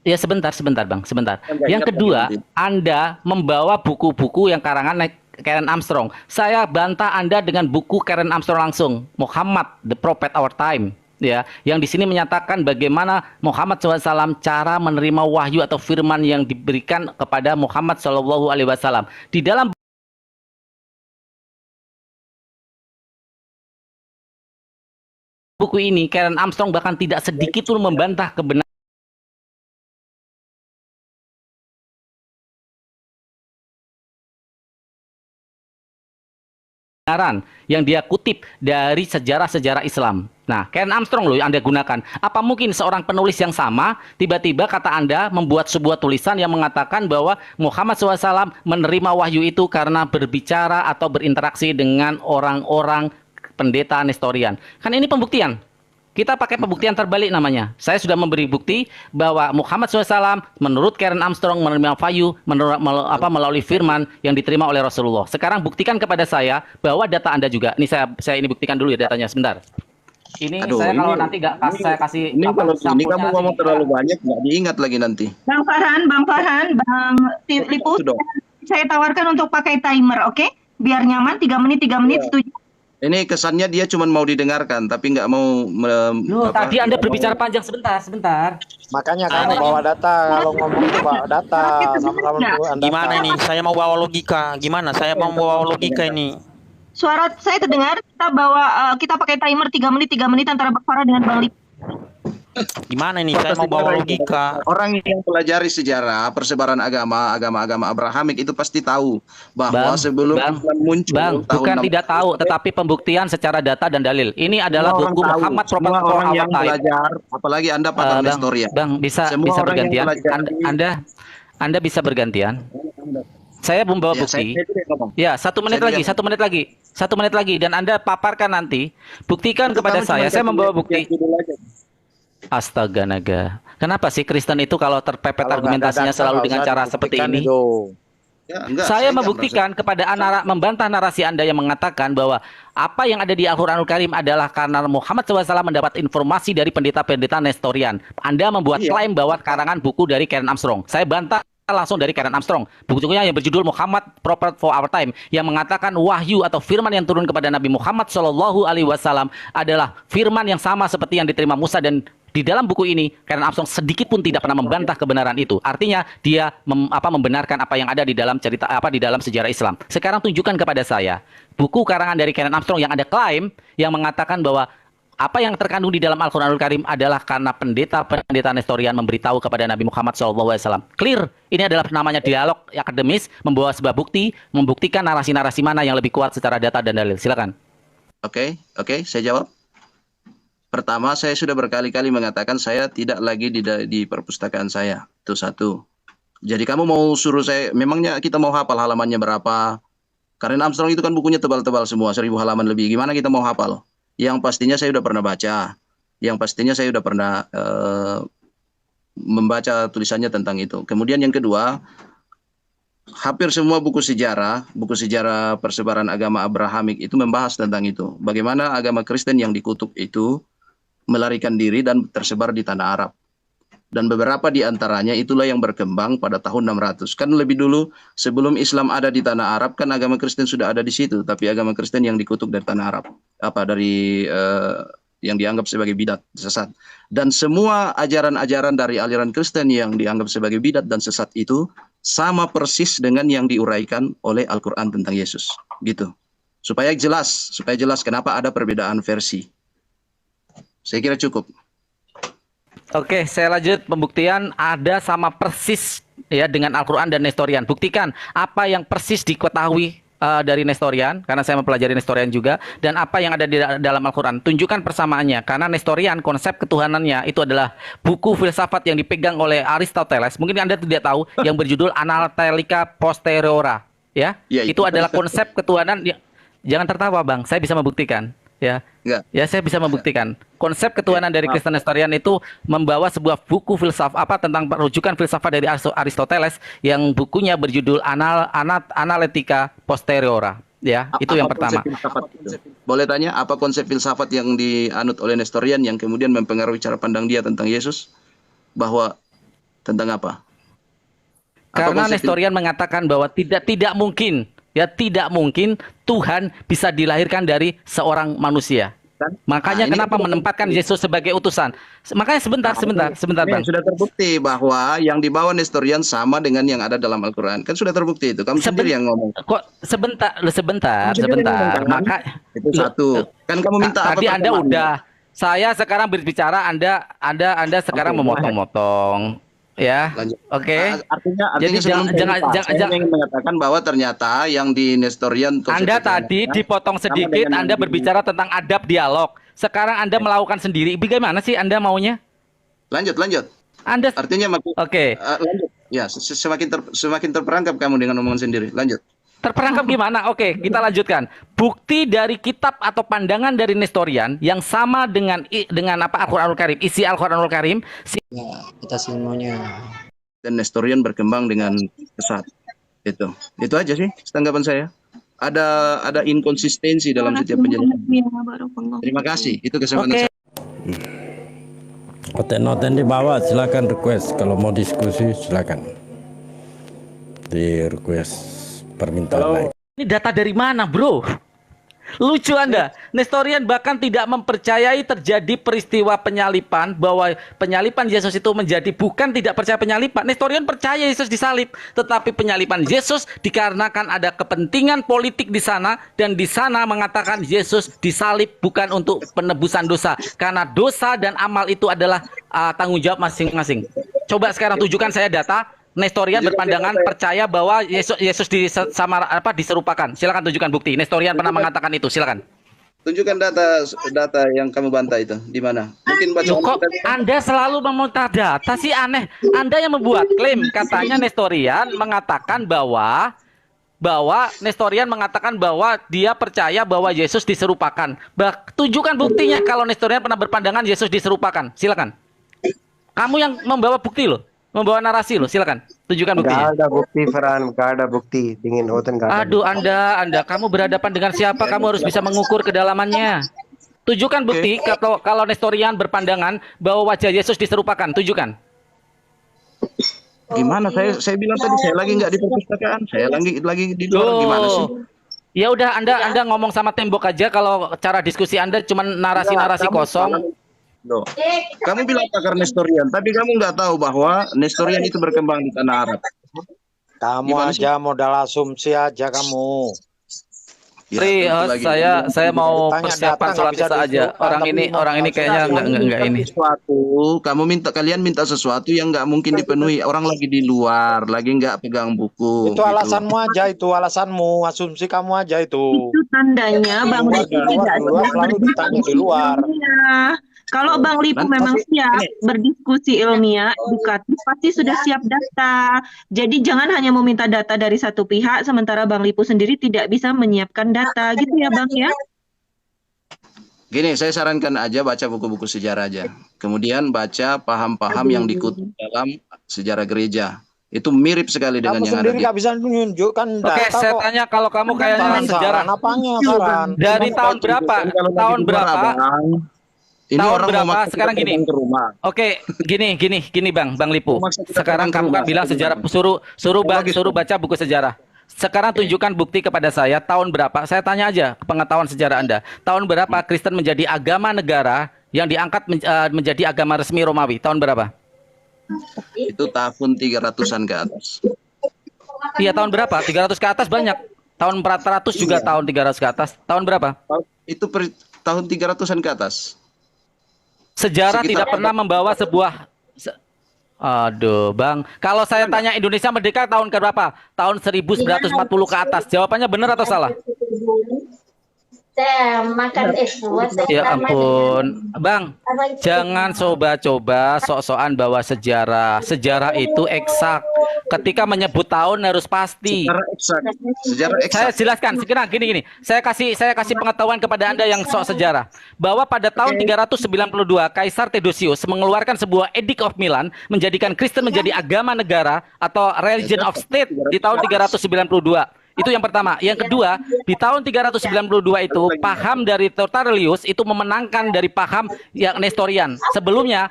Ya sebentar Bang, sebentar. Yang kedua, Anda membawa buku-buku yang karangan Karen Armstrong. Saya bantah Anda dengan buku Karen Armstrong langsung, Muhammad, The Prophet Our Time. Ya, yang di sini menyatakan bagaimana Muhammad SAW cara menerima wahyu atau firman yang diberikan kepada Muhammad SAW. Di dalam buku ini, Karen Armstrong bahkan tidak sedikit pun membantah kebenaran yang dia kutip dari sejarah-sejarah Islam. Nah, Karen Armstrong loh yang Anda gunakan. Apa mungkin seorang penulis yang sama, tiba-tiba kata Anda membuat sebuah tulisan yang mengatakan bahwa Muhammad SAW menerima wahyu itu karena berbicara atau berinteraksi dengan orang-orang pendeta Nestorian. Kan ini pembuktian. Kita pakai pembuktian terbalik namanya. Saya sudah memberi bukti bahwa Muhammad SAW menurut Karen Armstrong menerima wahyu melalui firman yang diterima oleh Rasulullah. Sekarang buktikan kepada saya bahwa data Anda juga. Ini saya ini buktikan dulu ya datanya sebentar. Ini saya kalau nanti saya kasih ini kamu ngomong terlalu banyak nggak diingat lagi nanti. Bang Farhan, Bang Liput, saya tawarkan untuk pakai timer, oke? Biar nyaman 3 menit, setuju? Ini kesannya dia cuma mau didengarkan, tapi nggak mau. Tadi Anda berbicara panjang sebentar. Makanya kamu bawa data, kalau ngomong itu bawa data. Gimana ini? Saya mau bawa logika. Gimana? Saya mau bawa logika ini. Suara saya terdengar. Kita pakai timer 3 menit antara Bang Farhan dengan Bang Liput. Gimana ini? Saya mau bawa logika. Orang yang pelajari sejarah persebaran agama Abrahamik itu pasti tahu bahwa sebelum Islam muncul, bukan tidak tahu, tetapi pembuktian secara data dan dalil. Ini adalah buku Muhammad Prophet for Our Time. Belajar, apalagi Anda pakar Nestorian. Bang, bisa bergantian. Anda bisa bergantian. Saya membawa bukti. Ya, 1 menit lagi, dan Anda paparkan nanti. Buktikan kepada saya membawa bukti. Astaga naga. Kenapa sih Kristen itu kalau terpepet argumentasinya selalu dengan cara seperti ini? Saya membuktikan kepada membantah narasi Anda yang mengatakan bahwa apa yang ada di Al-Qur'anul Karim adalah karena Muhammad SAW mendapat informasi dari pendeta-pendeta Nestorian. Anda membuat klaim bahwa karangan buku dari Karen Armstrong. Saya bantah langsung dari Karen Armstrong. Bukunya yang berjudul Muhammad Prophet for Our Time yang mengatakan wahyu atau firman yang turun kepada Nabi Muhammad SAW adalah firman yang sama seperti yang diterima Musa, dan di dalam buku ini Karen Armstrong sedikit pun tidak pernah membantah kebenaran itu. Artinya dia membenarkan apa yang ada di dalam cerita di dalam sejarah Islam. Sekarang tunjukkan kepada saya buku karangan dari Karen Armstrong yang ada klaim yang mengatakan bahwa Apa yang terkandung di dalam Al-Quranul Karim adalah karena pendeta Nestorian memberitahu kepada Nabi Muhammad SAW. Clear, ini adalah namanya dialog akademis, membawa sebuah bukti, membuktikan narasi-narasi mana yang lebih kuat secara data dan dalil. Silakan. Oke, saya jawab. Pertama, saya sudah berkali-kali mengatakan saya tidak lagi di perpustakaan saya. Itu satu. Jadi kamu mau suruh saya, memangnya kita mau hafal halamannya berapa? Karena Armstrong itu kan bukunya tebal-tebal semua, 1000 halaman lebih. Gimana kita mau hafal? Yang pastinya saya sudah pernah baca. Yang pastinya saya sudah pernah membaca tulisannya tentang itu. Kemudian yang kedua, hampir semua buku sejarah persebaran agama Abrahamik itu membahas tentang itu. Bagaimana agama Kristen yang dikutuk itu melarikan diri dan tersebar di tanah Arab. Dan beberapa di antaranya itulah yang berkembang pada tahun 600. Kan lebih dulu sebelum Islam ada di tanah Arab kan agama Kristen sudah ada di situ, tapi agama Kristen yang dikutuk dari tanah Arab. Dari yang dianggap sebagai bidat, sesat. Dan semua ajaran-ajaran dari aliran Kristen yang dianggap sebagai bidat dan sesat itu sama persis dengan yang diuraikan oleh Al-Qur'an tentang Yesus. Gitu. Supaya jelas kenapa ada perbedaan versi. Saya kira cukup. Oke, saya lanjut pembuktian ada sama persis ya dengan Al-Quran dan Nestorian. Buktikan apa yang persis diketahui dari Nestorian, karena saya mempelajari Nestorian juga, dan apa yang ada di dalam Al-Quran. Tunjukkan persamaannya, karena Nestorian konsep ketuhanannya itu adalah buku filsafat yang dipegang oleh Aristoteles. Mungkin Anda tidak tahu, yang berjudul Analytica Posteriora. Ya, itu adalah konsep ketuhanan. Jangan tertawa, Bang. Saya bisa membuktikan. Ya, saya bisa membuktikan konsep ketuhanan dari Kristen Nestorian itu membawa sebuah buku filsafat tentang rujukan filsafat dari Aristoteles yang bukunya berjudul Analytica Posteriora. Ya, itu yang pertama. Boleh tanya apa konsep filsafat yang dianut oleh Nestorian yang kemudian mempengaruhi cara pandang dia tentang Yesus? Bahwa tentang apa? Karena Nestorian mengatakan bahwa tidak mungkin. Ya, tidak mungkin Tuhan bisa dilahirkan dari seorang manusia. Makanya kenapa menempatkan Yesus sebagai utusan? Makanya sebentar, Bang. Sudah terbukti bahwa yang dibawa Nestorian sama dengan yang ada dalam Al-Quran. Kan sudah terbukti itu. Kamu sendiri yang ngomong. Kok sebentar. Maka itu satu. Kan kamu minta tadi Anda udah. Saya sekarang berbicara, Anda sekarang memotong-motong. Ya, oke. Artinya jangan mengatakan bahwa ternyata yang di Nestorian Anda tadi dipotong sedikit, Anda berbicara tentang adab dialog. Sekarang Anda melakukan sendiri. Bagaimana sih Anda maunya? Lanjut. Anda artinya oke. Lanjut. Ya, semakin terperangkap kamu dengan omongan sendiri. Lanjut. Terperangkap gimana? Oke, kita lanjutkan. Bukti dari kitab atau pandangan dari Nestorian yang sama dengan apa Al-Quranul Karim, isi Al-Quranul Karim. Ya, kita semuanya. Dan Nestorian berkembang dengan pesat. Itu aja sih tanggapan saya. Ada inkonsistensi dalam setiap penjelasan. Terima kasih. Itu kesempatan saya. Noten di bawah silakan request. Kalau mau diskusi silakan. Di request permintaan like. Ini data dari mana, bro? Lucu Anda. Nestorian bahkan tidak mempercayai terjadi peristiwa penyalipan, bahwa penyalipan Yesus itu bukan tidak percaya penyalipan. Nestorian percaya Yesus disalib, tetapi penyalipan Yesus dikarenakan ada kepentingan politik di sana, dan di sana mengatakan Yesus disalib bukan untuk penebusan dosa, karena dosa dan amal itu adalah tanggung jawab masing-masing. Coba sekarang tunjukkan saya data. Nestorian berpandangan percaya bahwa Yesus diserupakan. Silakan tunjukkan bukti. Nestorian pernah mengatakan itu. Silakan. Tunjukkan data yang kamu bantah itu di mana? Mungkin kok Anda selalu meminta data sih, aneh. Anda yang membuat klaim, katanya Nestorian mengatakan bahwa Nestorian mengatakan bahwa dia percaya bahwa Yesus diserupakan. Tunjukkan buktinya kalau Nestorian pernah berpandangan Yesus diserupakan. Silakan. Kamu yang membawa bukti loh. Membawa narasi loh, silakan tunjukkan buktinya. Gak ada bukti, Fran, gak ada bukti. Dingin Oten gak ada. Aduh, Anda, kamu berhadapan dengan siapa? Kamu harus bisa mengukur kedalamannya. Tunjukkan bukti kalau Nestorian berpandangan bahwa wajah Yesus diserupakan. Tunjukkan. Gimana? Saya bilang tadi saya lagi nggak di perpustakaan, saya lagi di luar. Gimana sih? Ya udah, Anda ngomong sama tembok aja kalau cara diskusi Anda cuma narasi-narasi kosong. Loh. Kamu bilang pakar Nestorian, tapi kamu nggak tahu bahwa Nestorian itu berkembang di tanah Arab. Kamu aja modal asumsi aja kamu. Ya, Sorry, tentu host, lagi. saya mau Tanya persiapan data, sholat nggak bisa isya aja. dilupa, Orang tapi ini memang kayaknya nggak ini. Sesuatu, kalian minta sesuatu yang nggak mungkin dipenuhi. Orang lagi di luar, lagi nggak pegang buku. itu gitu. alasanmu aja, itu alasanmu, asumsi kamu aja itu. Itu tandanya Di Bang luar, Lipu di luar, tidak di luar, siap selalu ditanya di berdiskusi luar. ilmiah. Kalau Bang Lipu memang siap berdiskusi ilmiah, edukatif, pasti sudah siap data. Jadi jangan hanya meminta data dari satu pihak, sementara Bang Lipu sendiri tidak bisa menyiapkan data, gitu ya Bang ya? Gini, saya sarankan aja baca buku-buku sejarah aja. Kemudian baca paham-paham yang dikutip dalam sejarah gereja. Itu mirip sekali dengan Kamu yang ada sendiri di. nggak bisa menunjukkan Oke, data saya kok. tanya kalau kamu kayaknya Saran, sejarah. apanya saran? Dari tahun berapa? Tahun berapa? Ini Tahun orang berapa? mau masuk Sekarang gini. ke rumah. Oke, gini Bang Lipu. Sekarang kamu kan bilang sejarah, suruh baca buku sejarah. Sekarang tunjukkan bukti kepada saya tahun berapa. Saya tanya aja pengetahuan sejarah Anda. Tahun berapa Kristen menjadi agama negara yang diangkat menjadi agama resmi Romawi? Tahun berapa? Itu tahun 300-an ke atas. Iya, tahun berapa? 300 ke atas banyak. Tahun 400 juga tahun 300 ke atas. Tahun berapa? Itu tahun 300-an ke atas. Sejarah Sekitar tidak pernah membawa sebuah Aduh, Bang. Kalau saya tanya Indonesia merdeka tahun ke berapa? Tahun 1940 ke atas. Jawabannya benar atau salah? Saya makan es buat Ya ampun, Bang, jangan coba-coba sok-sokan bawa sejarah. Sejarah itu eksak. Ketika menyebut tahun harus pasti. Sejarah eksak. Saya jelaskan. Sekarang gini. Saya kasih pengetahuan kepada Anda yang sok sejarah. Bahwa pada tahun 392 Kaisar Theodosius mengeluarkan sebuah Edict of Milan menjadikan Kristen menjadi agama negara atau religion of state di tahun 392. Itu yang pertama. Yang kedua, di tahun 392 itu paham dari Tertullius itu memenangkan dari paham yang Nestorian. Sebelumnya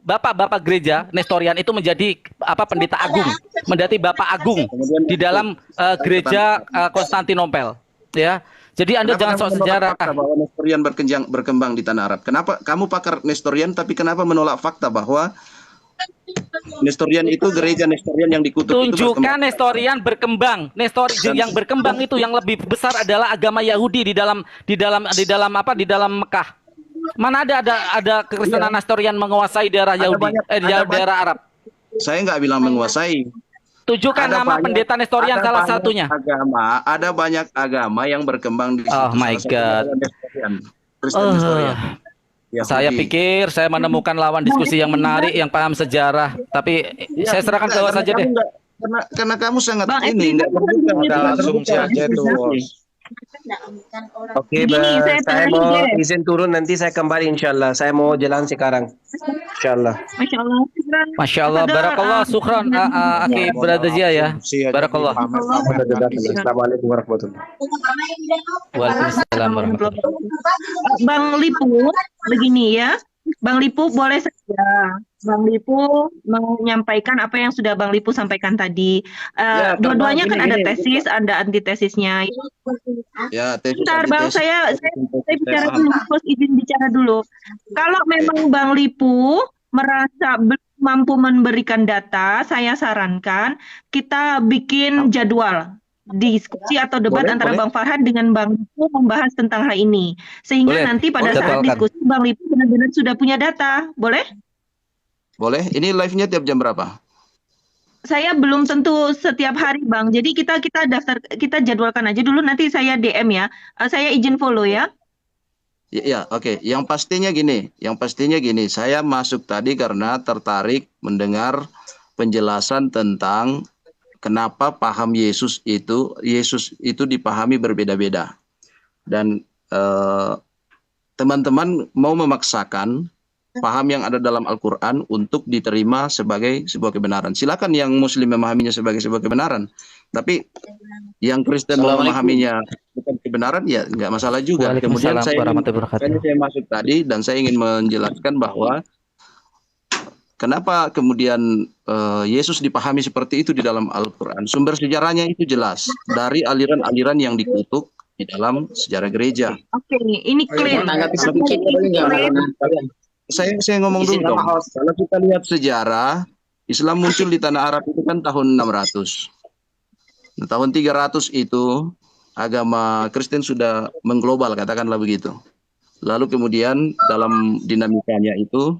bapak-bapak gereja Nestorian itu menjadi pendeta agung, menjadi bapak agung di dalam gereja Konstantinopel, ya. Jadi Anda jangan sok sejarah. Bahwa Nestorian berkembang di tanah Arab. Kenapa kamu pakar Nestorian tapi kenapa menolak fakta bahwa Nestorian itu gereja Nestorian yang dikutuk? Tunjukkan Nestorian berkembang. Yang berkembang itu yang lebih besar adalah agama Yahudi di dalam Mekah. Mana ada kekristenan Nestorian menguasai daerah Yahudi, daerah Arab. Saya nggak bilang menguasai. Tunjukkan nama pendeta Nestorian salah satunya. Ada banyak agama yang berkembang di situ. Oh my God. Kristen Nestorian. Saya pikir saya menemukan lawan diskusi yang menarik, yang paham sejarah. Tapi saya serahkan ke saja deh. Karena kamu sangat Nggak ada asumsi aja itu. Oke, saya mau izin turun, nanti saya kembali insyaallah. Saya mau jalan sekarang. Insyaallah. Masya Allah, barakallah, sukran, Aki Bradajia ya. Barakallah. Assalamualaikum warahmatullahi wabarakatuh. Waalaikumsalam warahmatullahi wabarakatuh. Bang Lipu, begini ya. Bang Lipu boleh saja. Bang Lipu menyampaikan apa yang sudah Bang Lipu sampaikan tadi. Dua-duanya kan ada tesis, ada antitesisnya. Ya, tesis. Bentar, Bang, saya bicara dulu, izin bicara dulu. Kalau memang Bang Lipu merasa belum mampu memberikan data, saya sarankan kita bikin jadwal diskusi atau debat antara Bang Farhan dengan Bang Lipu membahas tentang hal ini. Sehingga nanti pada saat diskusi Bang Lipu benar-benar sudah punya data. Boleh? Boleh. Ini live-nya tiap jam berapa? Saya belum tentu setiap hari, Bang. Jadi kita jadwalkan aja dulu, nanti saya DM ya. Saya izin follow ya. Ya, oke. Yang pastinya gini, saya masuk tadi karena tertarik mendengar penjelasan tentang kenapa paham Yesus itu dipahami berbeda-beda. Dan teman-teman mau memaksakan paham yang ada dalam Al-Quran untuk diterima sebagai sebuah kebenaran. Silakan yang Muslim memahaminya sebagai sebuah kebenaran. Tapi yang Kristen memahaminya bukan kebenaran, ya nggak masalah juga. Kemudian saya masuk tadi dan saya ingin menjelaskan bahwa kenapa kemudian Yesus dipahami seperti itu di dalam Al-Quran. Sumber sejarahnya itu jelas dari aliran-aliran yang dikutuk di dalam sejarah gereja. Oke, ini clear. Saya ngomong dulu dong. Kalau kita lihat sejarah, Islam muncul di tanah Arab itu kan tahun 600. Nah, tahun 300 itu agama Kristen sudah mengglobal, katakanlah begitu. Lalu kemudian dalam dinamikanya itu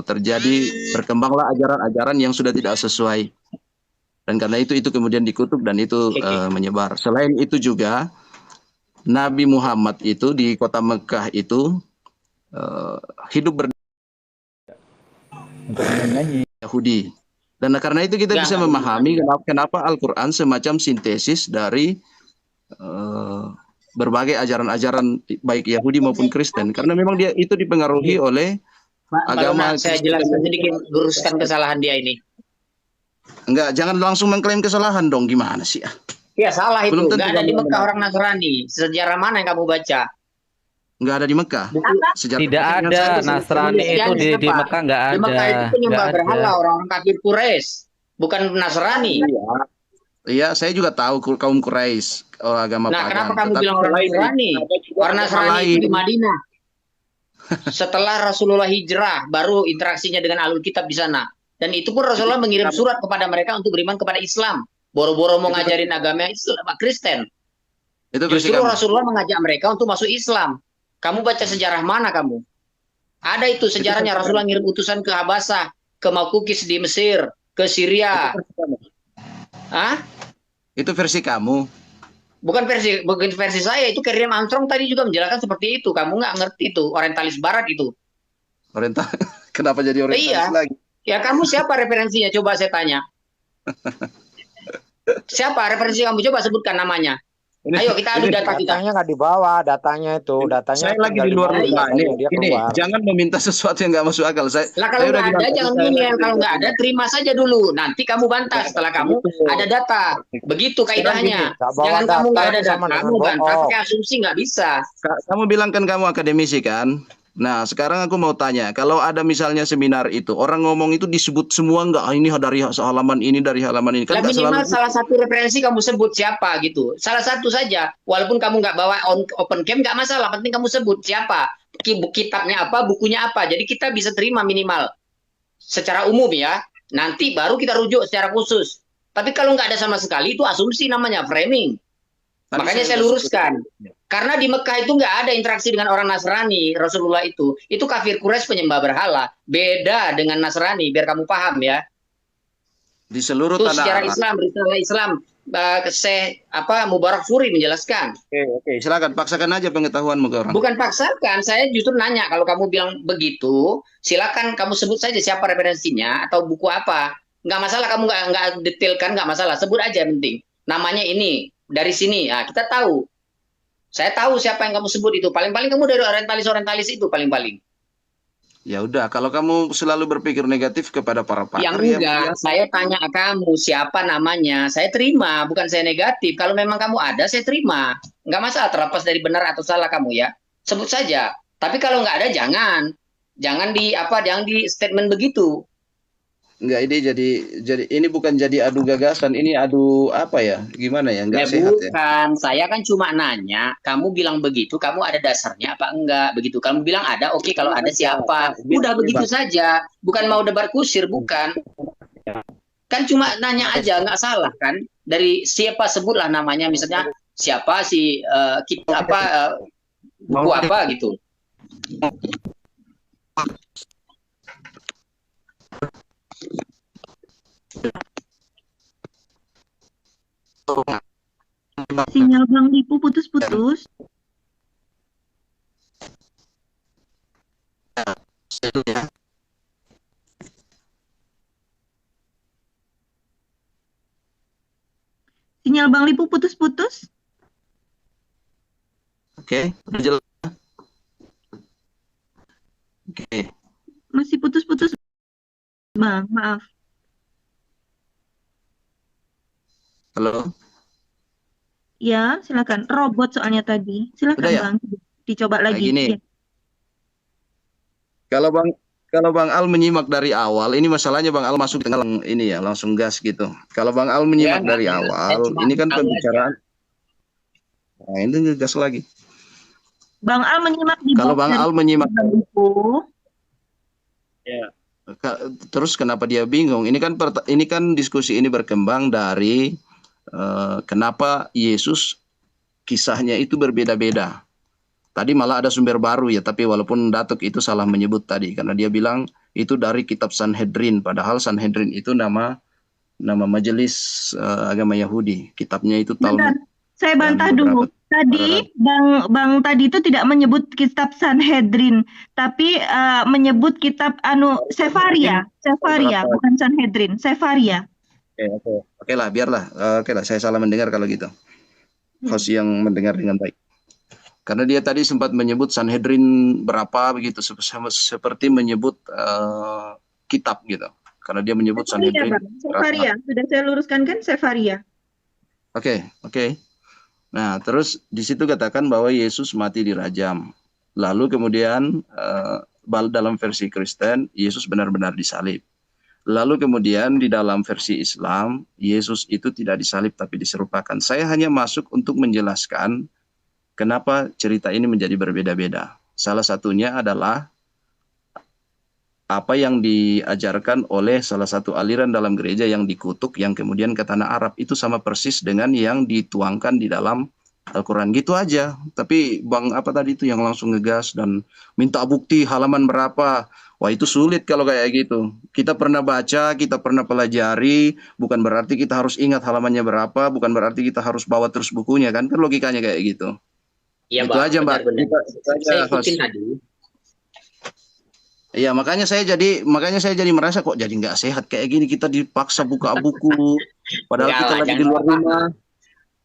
terjadi berkembanglah ajaran-ajaran yang sudah tidak sesuai. Dan karena itu kemudian dikutuk dan itu menyebar. Selain itu juga Nabi Muhammad itu di kota Mekah itu hidup Yahudi. Dan karena itu kita bisa memahami kenapa Al-Quran semacam sintesis dari berbagai ajaran-ajaran baik Yahudi maupun Kristen. Karena memang dia itu dipengaruhi oleh agama. Saya jelaskan sedikit, luruskan kesalahan dia ini. Enggak, jangan langsung mengklaim kesalahan dong, gimana sih? Ya salah itu, Belum tentu nggak ada di kamu Mekah orang Nasrani. Sejarah mana yang kamu baca? Enggak ada di Mekah. Tidak ada Nasrani itu di Mekah, nggak ada. Di Mekah itu penyembah Nggak berhala, ada. orang-orang kafir Quraisy, bukan Nasrani. Iya, saya juga tahu kaum Quraisy, agama Nah, pagan. kenapa kamu Tetapi bilang orang Nasrani? Orang Nasrani itu di Madinah. Setelah Rasulullah hijrah, baru interaksinya dengan Ahlul Kitab di sana. Dan itu pun Rasulullah mengirim surat kepada mereka untuk beriman kepada Islam. Boro-boro mau ngajarin agama Islam, Kristen. Itu versi Justru kamu. Rasulullah mengajak mereka untuk masuk Islam. Kamu baca sejarah mana kamu? Ada itu sejarahnya, Rasulullah ngirim utusan ke Habasah, ke Makukis di Mesir, ke Syria. Hah? Itu versi kamu. Bukan versi saya, itu Kerry Armstrong tadi juga menjelaskan seperti itu. Kamu nggak ngerti itu, orientalis barat itu. Oriental. Kenapa jadi orientalis Iya. lagi? Ya kamu siapa referensinya? Coba saya tanya. Siapa referensi kamu? Coba sebutkan namanya. Ayo kita adu data kita. Datanya nggak dibawa, datanya itu. Datanya Saya lagi tinggal di luar dibawa, rumah. datanya dia Ini keluar. jangan meminta sesuatu yang nggak masuk akal. Lah kalau nggak ada jangan ngeyel, kalau nggak ada terima saja dulu. Nanti kamu bantah setelah kamu ada data. Begitu kaidahnya. Jangan kamu nggak ada data, kamu bantah pakai asumsi nggak bisa. Kamu bilang kan kamu akademisi kan? Nah, sekarang aku mau tanya, kalau ada misalnya seminar itu, orang ngomong itu disebut semua nggak? Ini dari halaman ini, dari halaman ini. Kan Lah nggak minimal selalu. salah satu referensi kamu sebut siapa gitu. Salah satu saja. Walaupun kamu nggak bawa open cam nggak masalah. Penting kamu sebut siapa. Kitabnya apa, bukunya apa. Jadi kita bisa terima minimal. Secara umum ya. Nanti baru kita rujuk secara khusus. Tapi kalau nggak ada sama sekali itu asumsi namanya, framing. Makanya saya luruskan. Karena di Mekah itu nggak ada interaksi dengan orang Nasrani, Rasulullah itu. Itu kafir Quraisy penyembah berhala. Beda dengan Nasrani, biar kamu paham ya. Di seluruh Itu tanah sejarah Arab. Islam, risalah Islam. Mubarak Furi menjelaskan. Oke, silakan paksakan aja pengetahuanmu ke orang. Bukan paksakan, saya justru nanya. Kalau kamu bilang begitu, silakan kamu sebut saja siapa referensinya atau buku apa. Nggak masalah, kamu nggak detailkan, nggak masalah. Sebut aja penting. Namanya ini, dari sini. Nah, kita tahu. Saya tahu siapa yang kamu sebut itu. Paling-paling kamu dari orientalis itu paling-paling. Ya udah, kalau kamu selalu berpikir negatif kepada para pakar, Yang enggak, saya tanya kamu siapa namanya. Saya terima, bukan saya negatif. Kalau memang kamu ada, saya terima. Nggak masalah terlepas dari benar atau salah kamu ya. Sebut saja. Tapi kalau nggak ada, jangan. Jangan di statement begitu. Enggak, ini jadi ini bukan jadi adu gagasan, ini adu apa ya? Gimana ya? Enggak sehat ya. Bukan, saya kan cuma nanya, kamu bilang begitu, kamu ada dasarnya apa enggak? Begitu kamu bilang ada, oke, kalau ada siapa? Udah begitu saja, bukan mau debat kusir, bukan. Kan cuma nanya aja, nggak salah kan? Dari siapa sebutlah namanya, misalnya siapa si buku apa gitu. Sinyal Bang Lipu putus-putus. Sinyal Bang Lipu putus-putus. Oke, udah jelas. Oke. Masih putus-putus. Bang, maaf. Halo. Ya, silakan. Robot soalnya tadi. Silakan Udah ya? Bang. Dicoba lagi. gini. Ya. Kalau Bang Al menyimak dari awal, ini masalahnya Bang Al masuk tengah ini ya, langsung gas gitu. Kalau Bang Al menyimak dari awal, ini kan pembicaraan. Nah, ini gas lagi. Bang Al menyimak di Kalau box Bang dari Al menyimak, Bang Lipu. ya. Terus kenapa dia bingung? Ini kan diskusi ini berkembang dari kenapa Yesus kisahnya itu berbeda-beda. Tadi malah ada sumber baru ya, tapi walaupun Datuk itu salah menyebut tadi, karena dia bilang itu dari kitab Sanhedrin, padahal Sanhedrin itu nama majelis agama Yahudi. Kitabnya itu Talmud. Saya bantah dulu. Tadi Bang tadi itu tidak menyebut kitab Sanhedrin, tapi menyebut kitab Sefaria, bukan Sanhedrin, Sefaria. Oke lah, biarlah. Oke lah, saya salah mendengar kalau gitu. Host yang mendengar dengan baik. Karena dia tadi sempat menyebut Sanhedrin berapa begitu, seperti menyebut kitab gitu. Karena dia menyebut Sanhedrin. Sefaria, sudah saya luruskan kan Sefaria. Oke. Nah, terus di situ katakan bahwa Yesus mati dirajam. Lalu kemudian dalam versi Kristen, Yesus benar-benar disalib. Lalu kemudian di dalam versi Islam, Yesus itu tidak disalib tapi diserupakan. Saya hanya masuk untuk menjelaskan kenapa cerita ini menjadi berbeda-beda. Salah satunya adalah apa yang diajarkan oleh salah satu aliran dalam gereja yang dikutuk, yang kemudian ke tanah Arab, itu sama persis dengan yang dituangkan di dalam Al-Quran. Gitu aja. Tapi Bang apa tadi itu yang langsung ngegas dan minta bukti halaman berapa. Wah, itu sulit kalau kayak gitu. Kita pernah baca, kita pernah pelajari, bukan berarti kita harus ingat halamannya berapa, bukan berarti kita harus bawa terus bukunya, kan logikanya kayak gitu. Iya, itu Bang, aja, Mbak. saya ikutin tadi. Iya, makanya saya jadi merasa kok jadi nggak sehat kayak gini, kita dipaksa buka buku padahal Enggak kita lah, lagi di jangan luar rumah.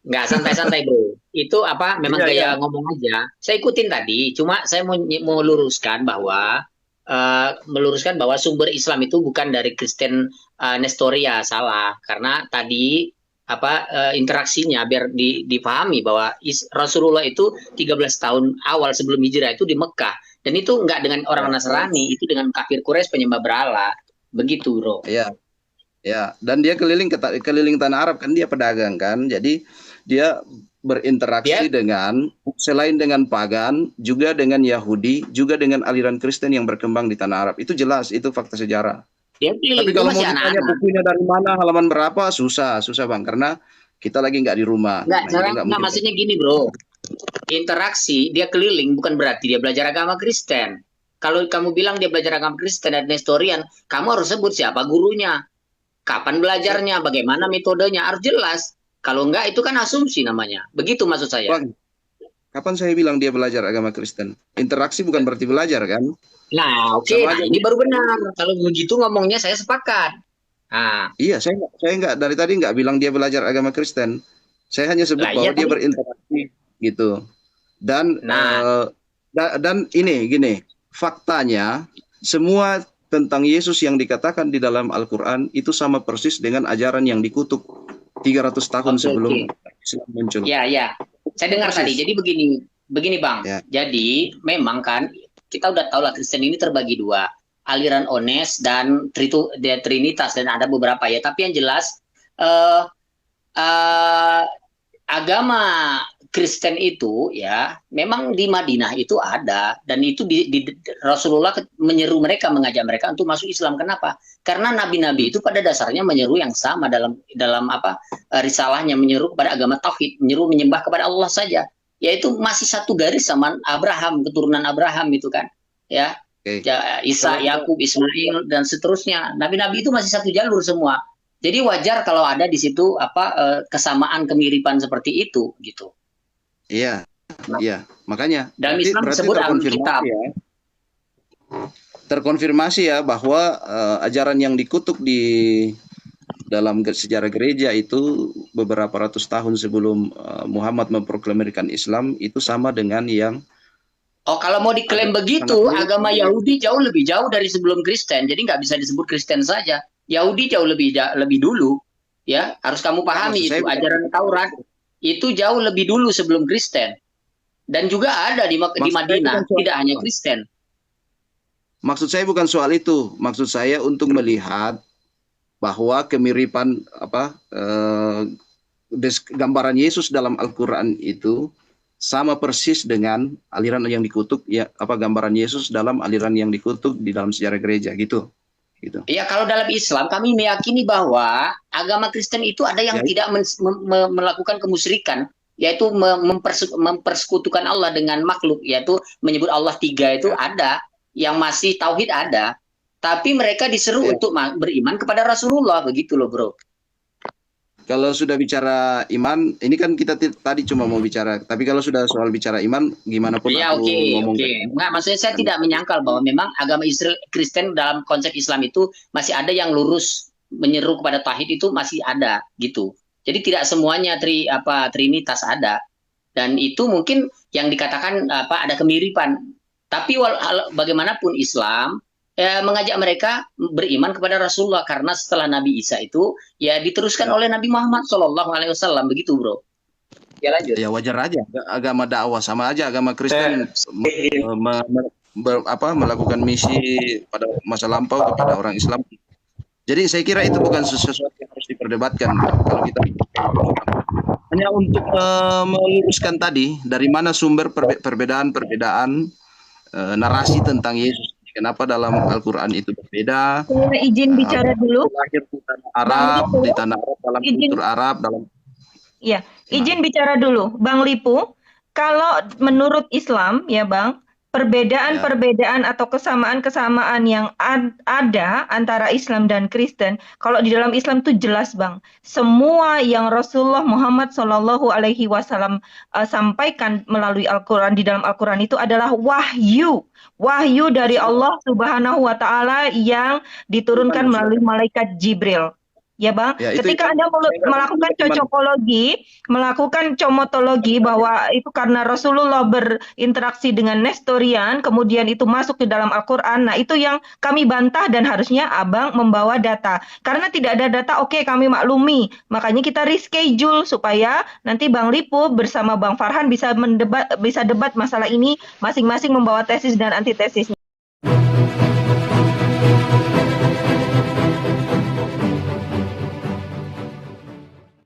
Enggak, santai-santai bro. Itu memang Iya. gaya ngomong aja. Saya ikutin tadi, cuma saya mau luruskan bahwa sumber Islam itu bukan dari Kristen Nestoria, salah. Karena tadi interaksinya biar dipahami bahwa Rasulullah itu 13 tahun awal sebelum hijrah itu di Mekah. Dan itu enggak dengan orang Nasrani, itu dengan kafir Quraisy penyembah berhala. Begitu, bro. Iya. Ya, dan dia keliling tanah Arab kan, dia pedagang kan. Jadi dia berinteraksi dengan selain dengan pagan, juga dengan Yahudi, juga dengan aliran Kristen yang berkembang di tanah Arab. Itu jelas, itu fakta sejarah. Dia keliling, Tapi kalau masih mau ditanya anak-anak. bukunya dari mana, halaman berapa, susah Bang, karena kita lagi nggak di rumah. Enggak, maksudnya gini, bro. Interaksi, dia keliling bukan berarti dia belajar agama Kristen. Kalau kamu bilang dia belajar agama Kristen dan Nestorian, kamu harus sebut siapa gurunya, kapan belajarnya, bagaimana metodenya, harus jelas. Kalau enggak, itu kan asumsi namanya. Begitu maksud saya. Bang, kapan saya bilang dia belajar agama Kristen? Interaksi bukan berarti belajar kan? Nah, oke, ini baru benar. Kalau begitu ngomongnya saya sepakat. Nah, iya, saya nggak dari tadi nggak bilang dia belajar agama Kristen. Saya hanya sebut bahwa dia berinteraksi gitu. Dan dan ini gini, faktanya semua tentang Yesus yang dikatakan di dalam Al-Quran itu sama persis dengan ajaran yang dikutuk 300 tahun sebelum Islam muncul. Ya. Saya dengar tadi. Jadi begini Bang. Ya. Jadi memang kan kita udah tahu lah Kristen ini terbagi dua, aliran Ones dan Trinitas, dan ada beberapa ya. Tapi yang jelas agama Kristen itu ya memang di Madinah itu ada, dan itu Rasulullah menyeru mereka, mengajak mereka untuk masuk Islam. Kenapa? Karena nabi-nabi itu pada dasarnya menyeru yang sama dalam risalahnya, menyeru kepada agama tauhid, menyeru menyembah kepada Allah saja, yaitu masih satu garis sama Abraham, keturunan Abraham itu kan ya. Isa, Yakub, Ismail dan seterusnya. Nabi-nabi itu masih satu jalur semua. Jadi wajar kalau ada di situ kesamaan, kemiripan seperti itu gitu. Iya, makanya. Dalam Islam disebut Alkitab. Terkonfirmasi ya bahwa ajaran yang dikutuk di dalam sejarah gereja itu beberapa ratus tahun sebelum Muhammad memproklamirkan Islam itu sama dengan yang. Oh, kalau mau diklaim begitu, agama Yahudi jauh lebih jauh dari sebelum Kristen. Jadi nggak bisa disebut Kristen saja. Yahudi jauh lebih dulu, ya, harus kamu pahami itu ajaran Taurat itu jauh lebih dulu sebelum Kristen, dan juga ada di Madinah, tidak hanya Kristen. Maksud saya bukan soal itu, maksud saya untuk melihat bahwa kemiripan gambaran Yesus dalam Al-Quran itu sama persis dengan aliran yang dikutuk ya, gambaran Yesus dalam aliran yang dikutuk di dalam sejarah gereja gitu. gitu. Ya, kalau dalam Islam kami meyakini bahwa agama Kristen itu ada yang tidak melakukan kemusyrikan, yaitu mempersekutukan Allah dengan makhluk, yaitu menyebut Allah 3 itu ada, yang masih tauhid ada. Tapi mereka diseru untuk beriman kepada Rasulullah, begitu loh, Bro. Kalau sudah bicara iman, ini kan kita tadi cuma mau bicara, tapi kalau sudah soal bicara iman, gimana pun Ya, aku ngomong. Nggak, maksudnya saya tidak menyangkal bahwa memang agama Israel Kristen dalam konsep Islam itu masih ada yang lurus menyeru kepada tauhid, itu masih ada gitu. Jadi tidak semuanya trinitas ada. Dan itu mungkin yang dikatakan ada kemiripan. Tapi bagaimanapun Islam mengajak mereka beriman kepada Rasulullah, karena setelah Nabi Isa itu ya diteruskan oleh Nabi Muhammad SAW, begitu, Bro. Ya, lanjut. Ya, wajar aja, agama dakwah sama aja agama Kristen melakukan misi pada masa lampau kepada orang Islam. Jadi saya kira itu bukan sesuatu yang harus diperdebatkan. Kalau kita hanya untuk meluruskan tadi dari mana sumber perbedaan narasi tentang Yesus. Kenapa dalam Al-Quran itu berbeda? Saya izin bicara dulu. Lahir di tanah Arab, di tanah Arab, dalam kultur Arab, dalam. Ya, izin bicara dulu, Bang Lipu. Kalau menurut Islam, ya Bang, perbedaan-perbedaan atau kesamaan-kesamaan yang ada antara Islam dan Kristen, kalau di dalam Islam itu jelas, Bang. Semua yang Rasulullah Muhammad SAW sampaikan melalui Al-Quran, di dalam Al-Quran itu adalah wahyu. Wahyu dari Allah Subhanahu wa Ta'ala yang diturunkan melalui malaikat Jibril. Ya, Bang. Ya, ketika Anda melakukan cocokologi, melakukan comotologi bahwa itu karena Rasulullah berinteraksi dengan Nestorian, kemudian itu masuk ke dalam Al-Quran. Nah, itu yang kami bantah dan harusnya Abang membawa data. Karena tidak ada data, oke, kami maklumi. Makanya kita reschedule supaya nanti Bang Lipu bersama Bang Farhan bisa debat masalah ini, masing-masing membawa tesis dan antitesisnya.